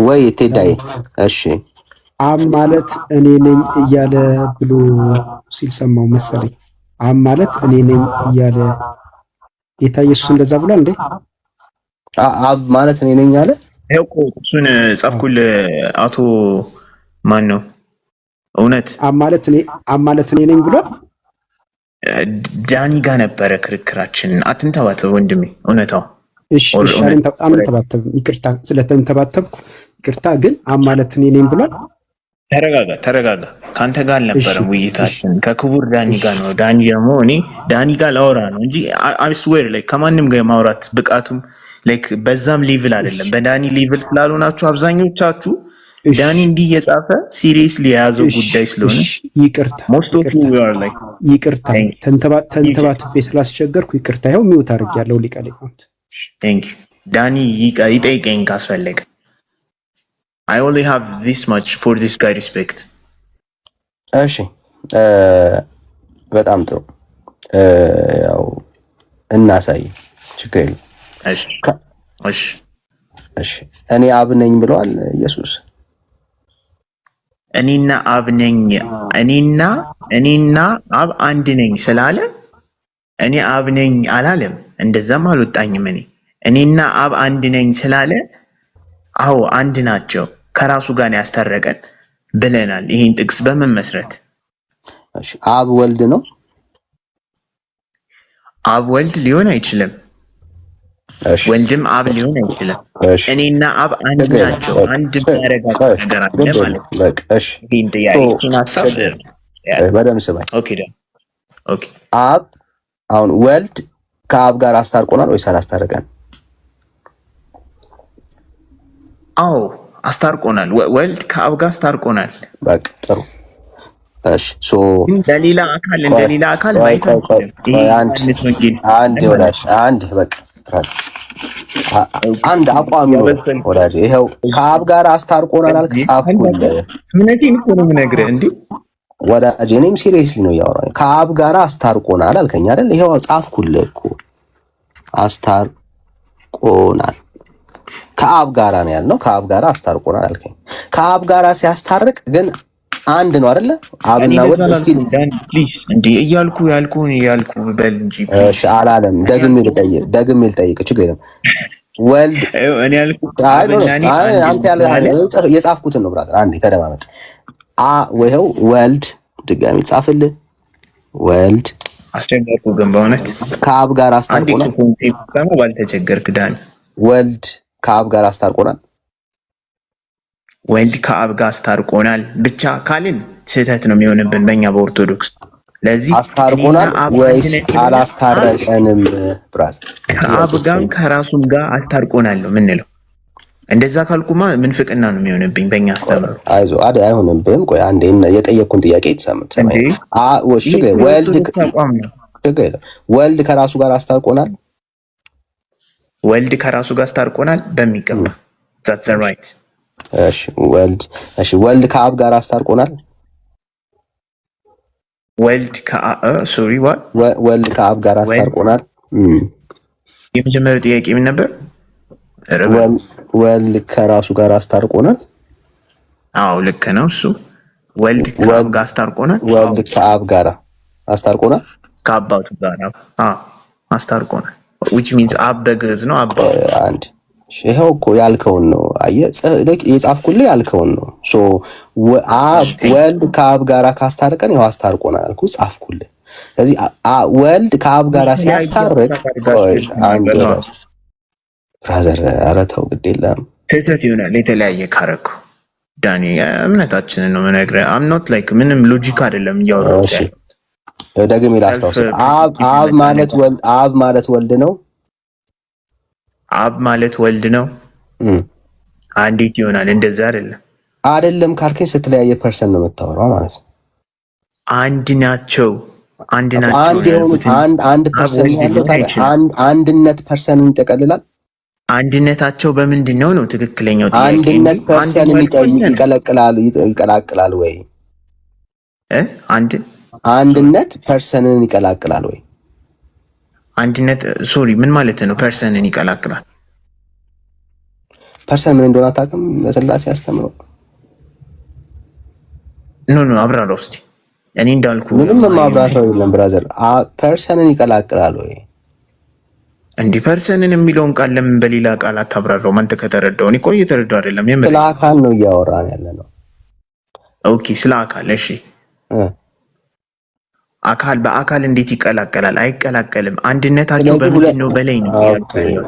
ወይ ቴዳይ እሺ አብ ማለት እኔ ነኝ እያለ ብሎ ሲል ሰማው መሰለኝ። አብ ማለት እኔ ነኝ እያለ ጌታ ኢየሱስ እንደዛ ብሏል እንዴ? አብ ማለት እኔ ነኝ አለ። ይኸው እኮ እሱን ጻፍኩልህ አቶ ማን ነው እውነት አብ ማለት እኔ ነኝ ብሏል። ዳኒ ጋር ነበረ ክርክራችን። አትንተባተብ ወንድሜ እውነታው። እሺ አንተባተብ ይቅርታ ስለተንተባተብኩ ይቅርታ። ግን አብ ማለት እኔ ነኝ ብሏል። ተረጋጋ። ካንተ ጋር አልነበረም ውይይታችን፣ ከክቡር ዳኒ ጋር ነው። ዳኒ ደግሞ እኔ ዳኒ ጋር ላወራ ነው እንጂ አይ ስዌር ላይክ ከማንም ጋር ማውራት ብቃቱም ላይክ በዛም ሌቭል አይደለም። በዳኒ ሌቭል ስላልሆናችሁ አብዛኞቻችሁ ዳኒ እንዲህ የጻፈ ሲሪየስሊ የያዘው ጉዳይ ስለሆነ ይቅርታ ተንተባትቤ ስላስቸገርኩ ይቅርታ። ይኸው ሚውት አድርጌያለሁ። ሊቀልቁት ቴንክ ዩ ዳኒ ይጠይቀኝ ካስፈለገ። I only have this much for this guy respect. እሺ በጣም ጥሩ ያው እናሳይ ችግር የለም። እሺ እኔ አብ ነኝ ብለዋል ኢየሱስ። እኔና አብ ነኝ እኔና አብ አንድ ነኝ ስላለ እኔ አብ ነኝ አላለም። እንደዛም አልወጣኝም። እኔና አብ አንድ ነኝ ስላለ አዎ አንድ ናቸው ከራሱ ጋር ያስታረቀን ብለናል። ይሄን ጥቅስ በመመስረት እሺ አብ ወልድ ነው? አብ ወልድ ሊሆን አይችልም። ወልድም አብ ሊሆን አይችልም። እኔና አብ አንድ ናቸው። አንድ የሚያደርጋቸው ነገር አለ ማለት ነው። በቃ እሺ ይሄን ጥያቄን ሐሳብ በደምብ ስማኝ። ኦኬ አብ አሁን ወልድ ከአብ ጋር አስታርቆናል ወይስ አላስታረቀን? አዎ አስታርቆናል። ወልድ ከአብ ጋር አስታርቆናል። በቃ ጥሩ እሺ ሶ እንደሌላ አካል ማየት አንድ አቋም ነው ወዳጅ። ይሄው ከአብ ጋር አስታርቆናል አልክ ጻፍኩልህ። እውነቴን እኮ ነው የምነግርህ እንዴ ወዳጅ። እኔም ሲሪየስሊ ነው ያወራኝ። ከአብ ጋር አስታርቆናል አልከኝ አይደል? ይሄው ጻፍኩልህ እኮ አስታርቆናል ከአብ ጋራ ነው ያልነው። ከአብ ጋራ አስታርቆናል አልከኝ። ከአብ ጋራ ሲያስታርቅ ግን አንድ ነው አይደለ? አብና ወልድ ስቲል እንዴ እያልኩ በል እንጂ እሺ አላለም። ደግሜ ልጠይቅ ችግር የለም። ወልድ እኔ ያልኩ አንተ ያልከው የጻፍኩትን ነው ብራዘር። አንዴ ተደማመጥ። ወይው ወልድ ድጋሚ ጻፍልህ። ወልድ አስቸገርኩ ግን በእውነት ከአብ ጋር አስታርቆናል። አንዴ ባልተቸገርክ ዳን ወልድ ከአብ ጋር አስታርቆናል። ወልድ ከአብ ጋር አስታርቆናል ብቻ ካልን ስህተት ነው የሚሆንብን በእኛ በኦርቶዶክስ። ለዚህ አስታርቆናል ወይስ አላስታረቀንም? ብራዝ ከአብ ጋር ከራሱም ጋር አስታርቆናል ነው የምንለው። እንደዛ ካልኩማ ምንፍቅና ነው የሚሆንብኝ በእኛ አስተምሮ። አይዞህ አይሆንብህም። ቆይ አንዴ የጠየቅኩን ጥያቄ ተሰማኝ። ወልድ ከራሱ ጋር አስታርቆናል። ወልድ ከራሱ ጋር አስታርቆናል በሚገባ that's right። እሺ ወልድ ከአብ ጋር አስታርቆናል። ወልድ ከአብ ጋር አስታርቆናል። የመጀመሪያው ጥያቄ ምን ነበር? ወልድ ከራሱ ጋር አስታርቆናል። አዎ ልክ ነው እሱ። ወልድ ከአብ ጋር አስታርቆናል። ወልድ ከአብ ጋር አስታርቆናል። ከአባቱ ጋር አስታርቆናል which means አብ በግዕዝ ነው። አንድ ይሄው እኮ ያልከውን ነው የጻፍኩልህ ያልከውን ነው። ሶ ወልድ ከአብ ጋር ካስታርቀን ይሄው አስታርቆናል አልኩ ጻፍኩልህ። ስለዚህ ወልድ ከአብ ጋር ሲያስታርቅ አንድ ብራዘር ኧረ ተው ግድ የለም ስህተት ይሆናል የተለያየ ካረኩ ዳኒ እምነታችንን ነው የምነግርህ። I'm not like ምንም ሎጂክ አይደለም እያወራሁ ያለው። ደግሜ ላስታውስ። አብ ማለት ወልድ ነው። አብ ማለት ወልድ ነው። እንዴት ይሆናል? እንደዛ አይደለም ካልከኝ ስትለያየ ፐርሰን ነው የምታወራው ማለት ነው። አንድ ናቸው። አንድ የሆኑት አንድ ፐርሰን ያለው አንድነት ፐርሰንን ይጠቀልላል። አንድነታቸው በምንድን ነው ትክክለኛው ጥያቄ? አንድነት ፐርሰንን ይቀላቅላል ወይ? አንድነት ፐርሰንን ይቀላቅላል ወይ? አንድነት ሶሪ ምን ማለት ነው? ፐርሰንን ይቀላቅላል። ፐርሰን ምን እንደሆነ አታውቅም? በስላሴ አስተምሮ ኖ አብራራው እስቲ። እኔ እንዳልኩ ምንም ማብራራው የለም ብራዘር። ፐርሰንን ይቀላቅላል ወይ? እንዲህ ፐርሰንን የሚለውን ቃል ለምን በሌላ ቃል አታብራራው? አንተ ከተረዳው እኔ ቆይ የተረዳው አይደለም። ስለ አካል ነው እያወራን ያለ ነው። ኦኬ ስለ አካል እሺ። አካል በአካል እንዴት ይቀላቀላል? አይቀላቀልም። አንድነታቸው በምንድን ነው በላይ ነው።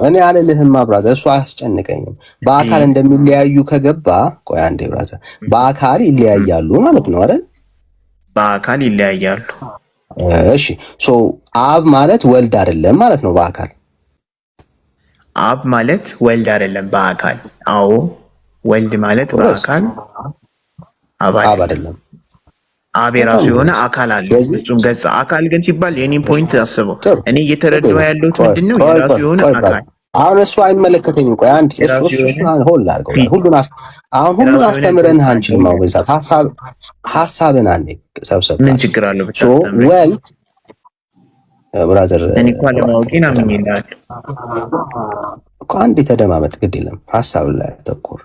እኔ አልልህም ብራዘር፣ እሱ አያስጨንቀኝም። በአካል እንደሚለያዩ ከገባ ቆይ አንዴ ብራዘር፣ በአካል ይለያያሉ ማለት ነው አይደል? በአካል ይለያያሉ። እሺ ሶ አብ ማለት ወልድ አይደለም ማለት ነው በአካል። አብ ማለት ወልድ አይደለም በአካል። አዎ ወልድ ማለት በአካል አብ አይደለም። አብ የራሱ የሆነ አካል አለ፣ ፍጹም ገጽ አካል። ግን ሲባል የኔን ፖይንት አስበው። እኔ እየተረዳሁ ያለሁት ምንድነው የራሱ የሆነ አካል። አሁን እሱ አይመለከተኝም። ቆይ አንድ እሱ ሆል አድርገው ሁሉን አስተምረን አንችልም። አሁን በዛ ሐሳብን አንዴ ሰብሰብ ምን ችግር አለው? ብቻ ወልድ ብራዘር እኔ እንኳን ለማወቄና ምን ይላል እኮ አንዴ ተደማመጥ፣ ግድ የለም ሐሳብ ላይ ተቆር።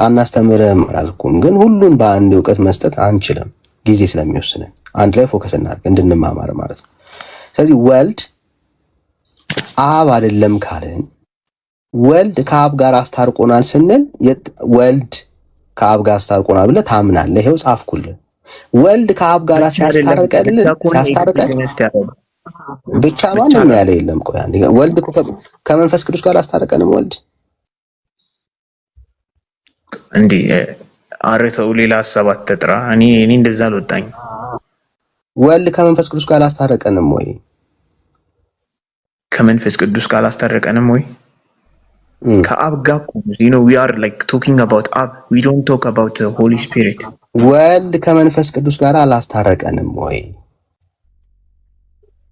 አናስተምርም አላልኩም፣ ግን ሁሉን በአንድ እውቀት መስጠት አንችልም፣ ጊዜ ስለሚወስነን። አንድ ላይ ፎከስ እናድርግ እንድንማማር ማለት ነው። ስለዚህ ወልድ አብ አይደለም ካልን ወልድ ከአብ ጋር አስታርቆናል ስንል ወልድ ከአብ ጋር አስታርቆናል ብለህ ታምናለህ። ይሄው ጻፍኩልህ። ወልድ ከአብ ጋር ሲያስታርቀን ብቻ ማንም ያለ የለም። ቆይ አንዴ ወልድ ከመንፈስ ቅዱስ ጋር አስታረቀንም ወልድ እንዴ አረተው ሌላ ሐሳብ አትጥራ። እኔ እንደዛ አልወጣኝ። ወልድ ከመንፈስ ቅዱስ ጋር አስታረቀንም ወይ? ከመንፈስ ቅዱስ ጋር አስታረቀንም ወይ? ከአብ ጋር we are like talking about አብ, we don't talk about the Holy Spirit። ወልድ ከመንፈስ ቅዱስ ጋር አላስታረቀንም ወይ?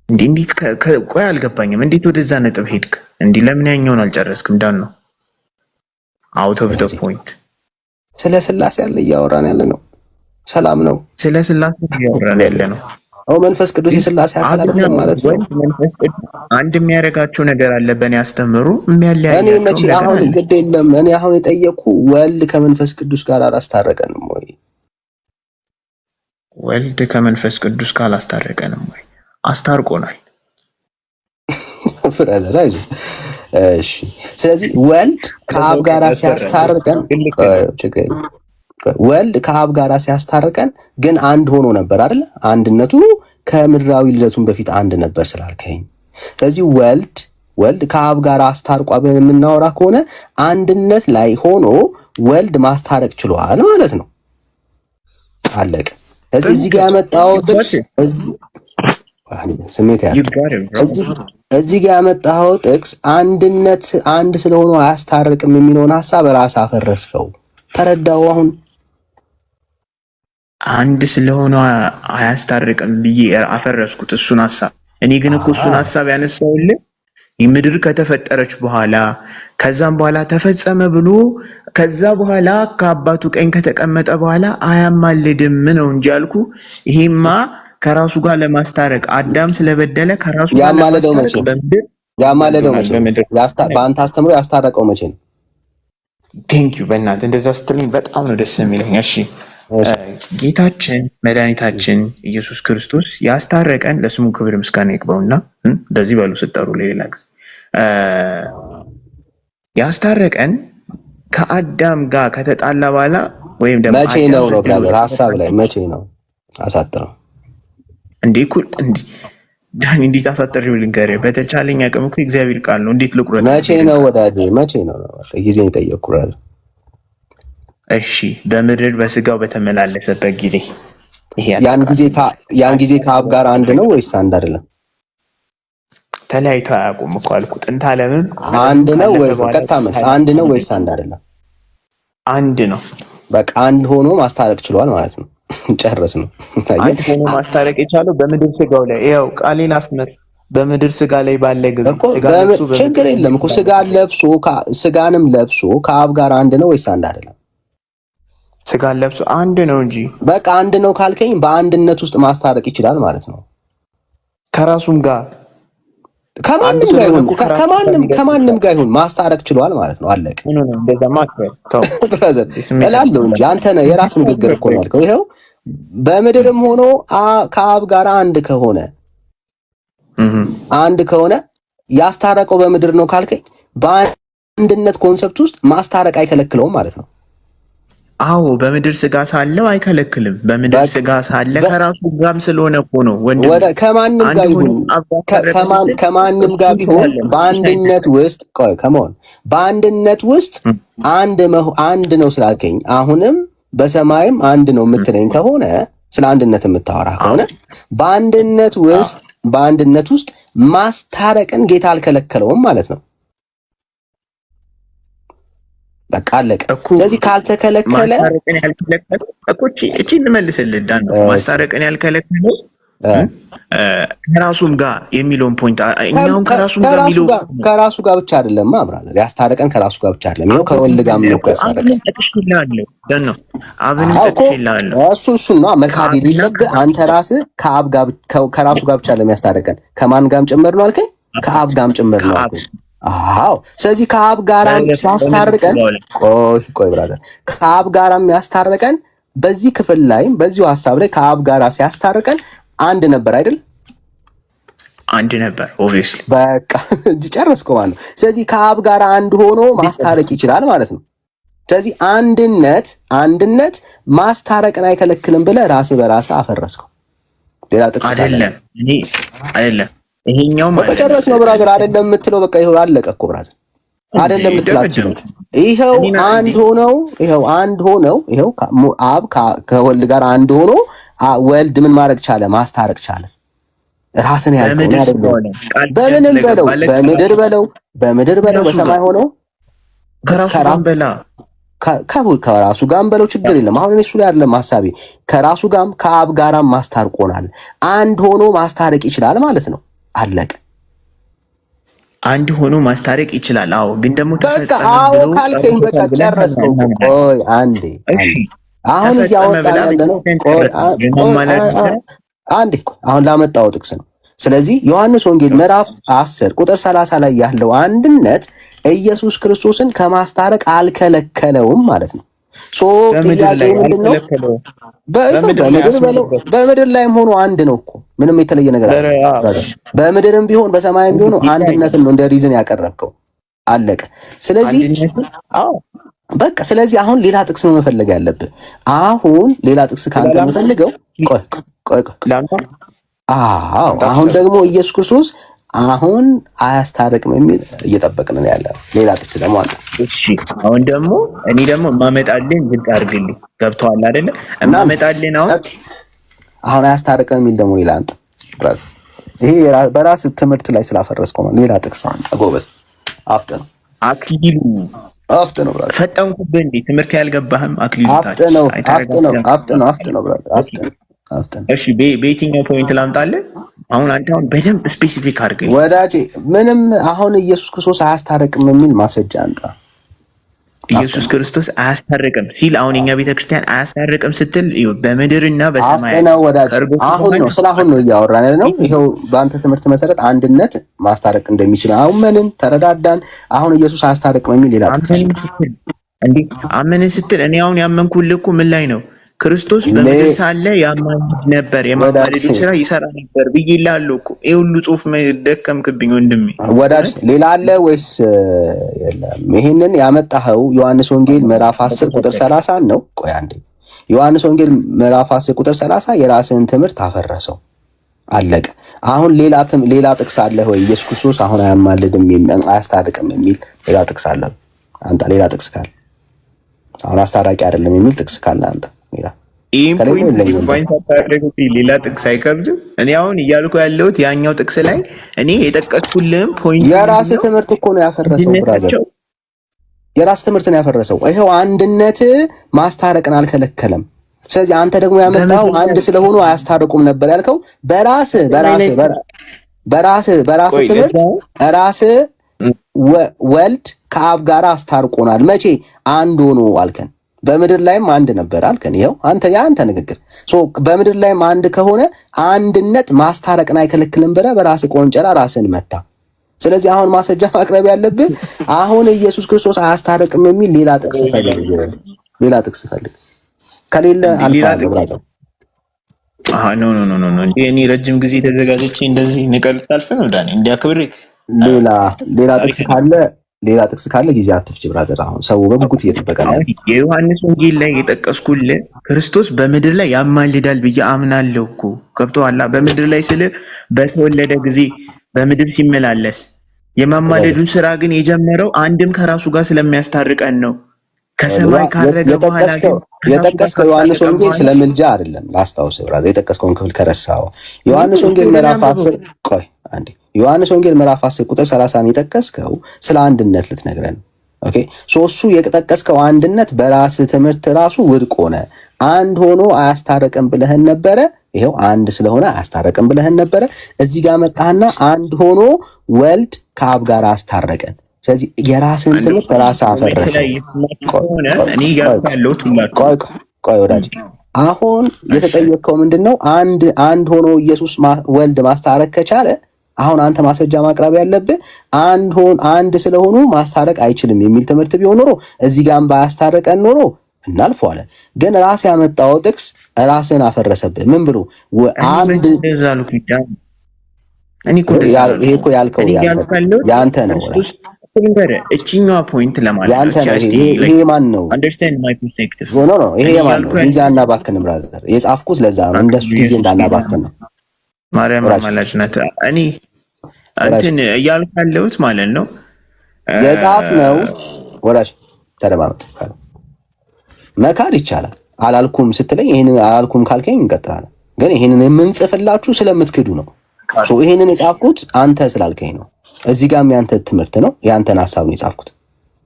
እንዴት ቆይ አልገባኝም። እንዴት ወደዛ ነጥብ ሄድክ? እንዴ ለምን ያኛውን አልጨረስክም? ዳን ነው out of the point። ስለ ስላሴ ያለ እያወራን ያለ ነው። ሰላም ነው። ስለ ስላሴ እያወራን ያለ ነው። መንፈስ ቅዱስ የስላሴ አካል አይደለም ማለት ነው። መንፈስ ቅዱስ አንድ የሚያደርጋቸው ነገር አለ በእኔ ያስተምሩ የሚያለያያቸው። እኔ መቼ አሁን ግድ የለም። እኔ አሁን የጠየኩ ወልድ ከመንፈስ ቅዱስ ጋር አላስታረቀንም ወይ? ወልድ ከመንፈስ ቅዱስ ጋር አላስታረቀንም ወይ? አስታርቆናል። ፍራዘር አይዞህ። እሺ ስለዚህ ወልድ ከአብ ጋር ሲያስታርቀን ወልድ ከአብ ጋር ሲያስታርቀን ግን አንድ ሆኖ ነበር አይደል? አንድነቱ ከምድራዊ ልደቱን በፊት አንድ ነበር ስላልከኝ፣ ስለዚህ ወልድ ከአብ ጋር አስታርቋ ብለን የምናወራ ከሆነ አንድነት ላይ ሆኖ ወልድ ማስታረቅ ችሏል ማለት ነው። አለቀ። ስለዚህ እዚህ ጋር ያመጣው ጥቅስ ስሜት እዚህ ጋር ያመጣው ጥቅስ አንድነት አንድ ስለሆነ አያስታርቅም የሚለውን ሐሳብ ራስህ አፈረስከው። ተረዳው? አሁን አንድ ስለሆነ አያስታርቅም ብዬ አፈረስኩት እሱን ሐሳብ። እኔ ግን እኮ እሱን ሐሳብ ያነሳውልህ ምድር ከተፈጠረች በኋላ ከዛም በኋላ ተፈጸመ ብሎ ከዛ በኋላ ከአባቱ ቀኝ ከተቀመጠ በኋላ አያማልድም ነው እንጂ አልኩ። ይሄማ ከራሱ ጋር ለማስታረቅ አዳም ስለበደለ ከራሱ ጋር ለማስታረቅ በምድር ያማለደው መቼ? በአንተ አስተምሮ ያስታረቀው መቼ ነው? ቴንኪዩ በእናትህ እንደዛ ስትልኝ በጣም ነው ደስ የሚለኝ። እሺ ጌታችን መድኃኒታችን ኢየሱስ ክርስቶስ ያስታረቀን ለስሙ ክብር ምስጋና ይግባውና እንደዚህ በሉ ስጠሩ ለሌላ ጊዜ ያስታረቀን ከአዳም ጋር ከተጣላ በኋላ ወይም ደግሞ መቼ ነው ብራዘር? ሐሳብ ላይ መቼ ነው? አሳጥረው እንዴ ዳኒ እንዴት አሳጥረው ልንገርህ። በተቻለኝ አቅም እኮ እግዚአብሔር ቃል ነው። እንዴት ልቁረጥ? መቼ ነው ወዳጄ? መቼ ነው? ጊዜ ጠየቅኩ ብራዘር። እሺ በምድር በስጋው በተመላለሰበት ጊዜ ያን ጊዜ ከአብ ጋር አንድ ነው ወይስ አንድ አይደለም? ተለያይቶ አያውቁም እኮ አልኩ። ጥንተ ዓለምም አንድ ነው ወይ? ቀጥታ መልስ አንድ ነው ወይስ አንድ አይደለም? አንድ ነው። በቃ አንድ ሆኖ ማስታረቅ ችሏል ማለት ነው። ጨረስ ነው። አንድ ሆኖ ማስታረቅ የቻለው በምድር ስጋው ላይ ያው ቃሌን አስመር በምድር ስጋ ላይ ባለ ጊዜ ችግር የለም እኮ ስጋንም ለብሶ ከአብ ጋር አንድ ነው ወይስ አንድ አይደለም? ስጋን ለብሶ አንድ ነው እንጂ። በቃ አንድ ነው ካልከኝ በአንድነት ውስጥ ማስታረቅ ይችላል ማለት ነው። ከራሱም ጋር ከማንም ጋር ይሁን ማስታረቅ ችሏል ማለት ነው። አለቀ። እላለሁ እንጂ አንተ ነህ የራስ ንግግር እኮ ነው ያልከው። ይኸው በምድርም ሆኖ ከአብ ጋር አንድ ከሆነ ያስታረቀው በምድር ነው ካልከኝ በአንድነት ኮንሰፕት ውስጥ ማስታረቅ አይከለክለውም ማለት ነው። አዎ በምድር ስጋ ሳለው አይከለክልም። በምድር ስጋ ሳለ ከራሱ ጋርም ስለሆነ እኮ ነው ወንድም ከማንም ጋር ይሁን ከማንም ጋር ቢሆን በአንድነት ውስጥ በአንድነት ውስጥ አንድ ነው ስላልከኝ አሁንም በሰማይም አንድ ነው የምትለኝ ከሆነ ስለ አንድነት የምታወራ ከሆነ በአንድነት ውስጥ ማስታረቅን ጌታ አልከለከለውም ማለት ነው። በቃ አለቀ። ስለዚህ ካልተከለከለ እቺ እንመልስልህ ዳን ማስታረቅን ያልከለከለው ከራሱም ጋር የሚለውን ፖይንት እኛውን ከራሱም ጋር የሚለው ከራሱ ጋር ብቻ አይደለም ብራዘር፣ ያስታረቀን ከራሱ ጋር ብቻ አይደለም። ይሄው ከወልድ ጋር ነው ያስታረቀን። እሱ ነው መካድ የሌለብህ አንተ ራስህ ከራሱ ጋር ብቻ ለሚያስታረቀን ከማን ጋርም ጭምር ነው አልከኝ? ከአብ ጋርም ጭምር ነው አልከኝ። አዎ ስለዚህ ከአብ ጋራም ሲያስታርቀን ቆይ ብራዘር ከአብ ጋራም ያስታርቀን በዚህ ክፍል ላይ በዚሁ ሐሳብ ላይ ከአብ ጋራ ሲያስታርቀን አንድ ነበር አይደል? አንድ ነበር ኦብቪየስሊ። በቃ ጨረስኩ ማለት ነው። ስለዚህ ከአብ ጋራ አንድ ሆኖ ማስታረቅ ይችላል ማለት ነው። ስለዚህ አንድነት ማስታረቅን አይከለክልም ብለህ ራስህ በራስህ አፈረስከው። ሌላ ጥቅስ አይደለም እኔ አይደለም ይሄኛው ማለት ጨረስ ነው ብራዘር አይደለም የምትለው በቃ ይሄው አለቀ እኮ ብራዘር አይደለም የምትላችሁ ይሄው አንድ ሆነው ይሄው አብ ከወልድ ጋር አንድ ሆኖ ወልድ ምን ማድረግ ቻለ? ማስታረቅ ቻለ። ራስን ያልከው አይደለም። በምድር በለው በሰማይ ሆኖ ከራሱ ጋርም በለው ችግር የለም። አሁን እሱ ላይ አይደለም ሐሳቤ። ከራሱ ጋርም ከአብ ጋራም ማስታርቆናል። አንድ ሆኖ ማስታረቅ ይችላል ማለት ነው። አለቀ። አንድ ሆኖ ማስታረቅ ይችላል። አዎ ግን ደግሞ አዎ ካልከኝ በቃ ጨረስከው። ቆይ አንዴ አሁን እያወጣን ያለነው አሁን ላመጣው ጥቅስ ነው። ስለዚህ ዮሐንስ ወንጌል ምዕራፍ 10 ቁጥር 30 ላይ ያለው አንድነት ኢየሱስ ክርስቶስን ከማስታረቅ አልከለከለውም ማለት ነው። ጥያቄ ምንድነው? በምድር ላይም ሆኖ አንድ ነው እኮ ምንም የተለየ ነገር አይደለም። በምድርም ቢሆን በሰማይም ቢሆን አንድነትን ነው እንደ ሪዝን ያቀረብከው። አለቀ። ስለዚህ በቃ ስለዚህ አሁን ሌላ ጥቅስ ነው መፈለግ ያለብህ። አሁን ሌላ ጥቅስ ካንተ የምፈልገው ቆይ አሁን ደግሞ ኢየሱስ ክርስቶስ አሁን አያስታርቅም የሚል እየጠበቅን ነው ያለው። ሌላ ጥቅስ ደግሞ አለ። እሺ አሁን ደግሞ እኔ ደግሞ ማመጣልኝ ግልጽ አድርግልኝ። ገብቶሃል አይደለ? ማመጣልኝ አሁን አያስታርቅም የሚል ደግሞ ሌላ አንተ ይሄ በራስ ትምህርት ላይ ስላፈረስከው ነው። ሌላ ጥቅስ አንተ ጎበዝ አፍጥነው ብራዘር ፈጠንኩብህ እንዴ? ትምህርት ያልገባህም አክሊሉ ታች አፍጥነው ብራዘር እሺ በየትኛው ፖይንት ላምጣልህ? አሁን አንተ በደንብ ስፔሲፊክ አድርገኝ ወዳጄ። ምንም አሁን ኢየሱስ ክርስቶስ አያስታርቅም የሚል ማስረጃ አንተ። ኢየሱስ ክርስቶስ አያስታርቅም ሲል አሁን የኛ ቤተክርስቲያን አያስታርቅም ስትል በምድርና በሰማይ አሁን ነው ስላሁን ነው እያወራን ያለነው። ይሄው በአንተ ትምህርት መሰረት አንድነት ማስታረቅ እንደሚችል አመንን፣ ተረዳዳን። አሁን ኢየሱስ አያስታርቅም የሚል ሌላ እንዴ አመንን ስትል እኔ አሁን ያመንኩልህ እኮ ምን ላይ ነው? ክርስቶስ በምድር ሳለ ያማልድ ነበር፣ የማማለዱ ስራ ይሰራ ነበር ብዬልሃለሁ እኮ። ይሄ ሁሉ ጽሑፍ ደከምክብኝ ወንድሜ። ወዳጅ ሌላ አለ ወይስ የለም? ይሄንን ያመጣኸው ዮሐንስ ወንጌል ምዕራፍ 10 ቁጥር 30 ነው። ቆይ አንዴ ዮሐንስ ወንጌል ምዕራፍ 10 ቁጥር 30 የራስህን ትምህርት አፈረሰው። አለቀ። አሁን ሌላ ጥቅስ አለ ወይ? ኢየሱስ ክርስቶስ አሁን አያማልድም አያስታርቅም የሚል ሌላ ጥቅስ አለ? አንተ ሌላ ጥቅስ ካለ አሁን አስታራቂ አይደለም የሚል ጥቅስ ካለ አንተ ሌላ ጥቅስ አይከብድም። እኔ አሁን እያልኩ ያለሁት ያኛው ጥቅስ ላይ እኔ የጠቀስኩልህም ፖይንት የራስህ ትምህርት እኮ ነው ያፈረሰው ብራዘር፣ የራስህ ትምህርት ነው ያፈረሰው። ይሄው አንድነት ማስታረቅን አልከለከለም። ስለዚህ አንተ ደግሞ ያመጣው አንድ ስለሆኑ አያስታርቁም ነበር ያልከው በራስህ በራስ ትምህርት ራስ ወልድ ከአብ ጋር አስታርቆናል። መቼ? አንድ ሆኖ አልከን። በምድር ላይም አንድ ነበር አልከን። ይኸው የአንተ ንግግር በምድር ላይም አንድ ከሆነ አንድነት ማስታረቅን አይከለክልም ብለህ በራስ ቆንጨራ ራስን መታ። ስለዚህ አሁን ማስረጃ ማቅረብ ያለብህ አሁን ኢየሱስ ክርስቶስ አያስታርቅም የሚል ሌላ ጥቅስ ፈልግ። ከሌለ አልፋለሁ። ኖ እኔ ረጅም ጊዜ ተዘጋጅቼ እንደዚህ ንቀልጥ አልፈ ነው ዳኒ እንዲያክብር ሌላ ጥቅስ ካለ ጊዜ አትፍጅ ብራዘር። አሁን ሰው በጉጉት እየጠበቀ ነው። የዮሐንስ ወንጌል ላይ የጠቀስኩልህ ክርስቶስ በምድር ላይ ያማልዳል ብዬ አምናለሁ እኮ ገብቶሃል። በምድር ላይ ስለ በተወለደ ጊዜ በምድር ሲመላለስ የማማለዱን ስራ ግን የጀመረው አንድም ከራሱ ጋር ስለሚያስታርቀን ነው። ከሰማይ ካረገ በኋላ የጠቀስከው ዮሐንስ ወንጌል ስለ ምልጃ አይደለም። ላስታውስ ብራዘር፣ የጠቀስከውን ክፍል ከረሳው ዮሐንስ ወንጌል ምዕራፍ 10 ቆይ አንዴ ዮሐንስ ወንጌል ምዕራፍ 10 ቁጥር 30 የጠቀስከው ስለ አንድነት ልትነግረን። ኦኬ እሱ የጠቀስከው አንድነት በራስ ትምህርት ራሱ ውድቅ ሆነ። አንድ ሆኖ አያስታረቅም ብለህን ነበረ። ይሄው አንድ ስለሆነ አያስታረቅም ብለህን ነበረ። እዚህ ጋር መጣህና አንድ ሆኖ ወልድ ከአብ ጋር አስታረቀን። ስለዚህ የራስን ትምህርት ራስ አፈረሰ። ቆይ ወዳጅ፣ አሁን የተጠየቀው ምንድነው? አንድ ሆኖ ኢየሱስ ወልድ ማስታረቅ ከቻለ አሁን አንተ ማስረጃ ማቅረብ ያለብህ አንድ ስለሆኑ ማስታረቅ አይችልም የሚል ትምህርት ቢሆን ኖሮ እዚህ ጋርም ባያስታረቀን ኖሮ እናልፈዋለን። ግን ራስ ያመጣው ጥቅስ ራስን አፈረሰብህ። ምን ብሎ አንድ ይሄ እኮ ያልከው ያንተ ነው። እቺኛዋ ፖይንት ለማለት ይሄ ማን ነው? ኖ ይሄ ማን ነው? ጊዜ አናባክንም ብራዘር። የጻፍኩት ለዛ ነው፣ እንደሱ ጊዜ እንዳናባክን ነው። ማርያም አማላጅ ናት። እኔ እንትን እያልኩ ያለሁት ማለት ነው የጻፍ ነው። ወላሽ ተደማመጥ። መካድ ይቻላል። አላልኩም ስትለኝ ይሄንን አላልኩም ካልከኝ እንቀጥላለን። ግን ይሄንን የምንጽፍላችሁ ስለምትክዱ ነው። ይሄንን የጻፍኩት አንተ ስላልከኝ ነው። እዚህ ጋርም ያንተ ትምህርት ነው፣ ያንተን ሐሳብ ነው የጻፍኩት።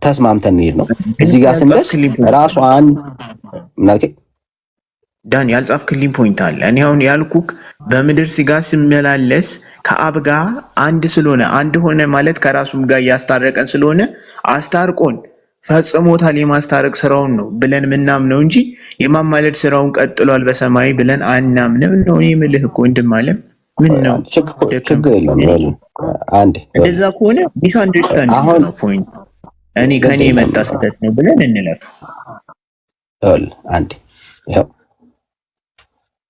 ተስማምተን እንሄድ ነው። እዚህ ጋር ስንደርስ ራሱ ምናልከኝ ዳን ያልጻፍክልኝ ፖይንት አለ። እኔ አሁን ያልኩክ በምድር ስጋ ሲመላለስ ከአብ ጋር አንድ ስለሆነ አንድ ሆነ ማለት ከራሱም ጋር ያስታረቀን ስለሆነ አስታርቆን ፈጽሞታል። የማስታረቅ ስራውን ነው ብለን ምናምነው እንጂ የማማለድ ስራውን ቀጥሏል በሰማይ ብለን አናምንም ነው። እኔ የምልህ እኮ እንድማለም ምን ነው ችግር የለም። አንዴ እንደዛ ከሆነ ሚስ አንደርስታንዲንግ ነው ፖይንት። እኔ ከኔ የመጣ ስህተት ነው ብለን እንለፍ። አንዴ ይኸው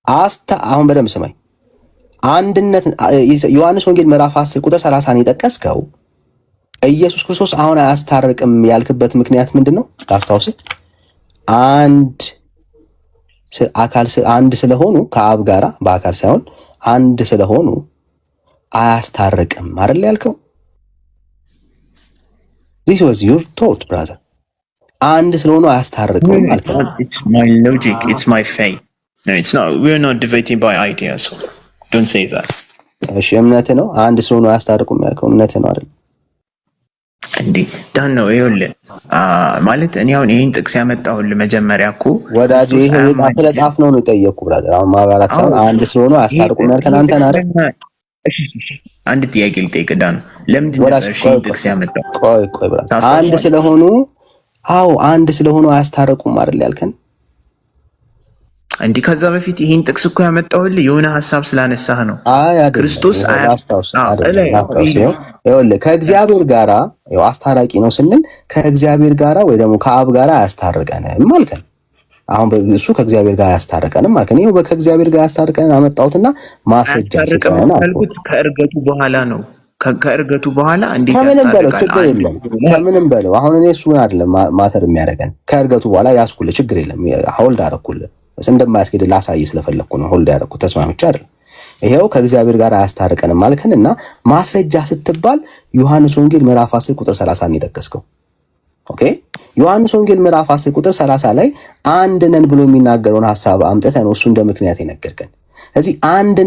አሁን በደንብ ስማኝ። አንድነት ዮሐንስ ወንጌል ምዕራፍ 10 ቁጥር 30 የጠቀስከው ኢየሱስ ክርስቶስ አሁን አያስታርቅም ያልክበት ምክንያት ምንድነው? ታስታውስ? አንድ ስለሆኑ ከአብ ጋራ በአካል ሳይሆን አንድ ስለሆኑ አያስታርቅም አይደል ያልከው? this was your thought brother። አንድ ስለሆኑ አያስታርቅም ማለት ነው። it's my logic, it's my faith. No, it's not. We're not debating by ideas, so don't say that. እሺ እምነት ነው። አንድ ስለሆኑ አያስታርቁም ያልከው እምነት ነው አይደል? እንዴ ዳን ነው ይኸውልህ። ማለት እኔ አሁን ይሄን ጥቅስ ያመጣሁልህ መጀመሪያ እኮ ወዳጅ ይሄ ጻፍ ነው የጠየቅኩህ ብራዘር። አሁን ማብራራት ሳይሆን አንድ ስለሆኑ አያስታርቁም ያልከን አንተ ነህ አይደል? እሺ አንድ ጥያቄ ልጠይቅህ ዳን። ለምንድን ነው እሺ ጥቅስ ያመጣው? ቆይ ብራዘር፣ አንድ ስለሆኑ አያስታርቁም አይደል ያልከን? እንዴ ከዛ በፊት ይሄን ጥቅስ እኮ ያመጣሁልህ የሆነ ሐሳብ ስላነሳህ ነው። ክርስቶስ ከእግዚአብሔር ጋራ አስታራቂ ነው ስንል ከእግዚአብሔር ጋራ ወይ ደግሞ ከአብ ጋራ አያስታርቀንም አልከን። አሁን እሱ ከእግዚአብሔር ጋር አያስታርቀንም አልከን። ይሄው ከእግዚአብሔር ጋር አያስታርቀንን አመጣሁትና ማስረጃ ሰጠና ከእርገቱ በኋላ ነው። ከእርገቱ በኋላ እንዴት ያስታርቃል? ችግር የለም። ከምንም በለው አሁን እኔ እሱን አይደለም ማተር የሚያደርገን። ከእርገቱ በኋላ ያስኩልህ ችግር የለም። ሆልድ አደረኩልህ እንደማያስኬድ ላሳይ ስለፈለኩ ነው ሆልድ ያደረኩት። ተስማምቼ አይደል? ይሄው ከእግዚአብሔር ጋር አያስታርቀንም ማልከንና ማስረጃ ስትባል ዮሐንስ ወንጌል ምዕራፍ 10 ቁጥር 30 ነው የጠቀስከው። ኦኬ ዮሐንስ ወንጌል ምዕራፍ 10 ቁጥር 30 ላይ አንድ ነን ብሎ የሚናገረውን ሐሳብ አምጥተህ ነው እሱ እንደ ምክንያት የነገርከን። ስለዚህ አንድ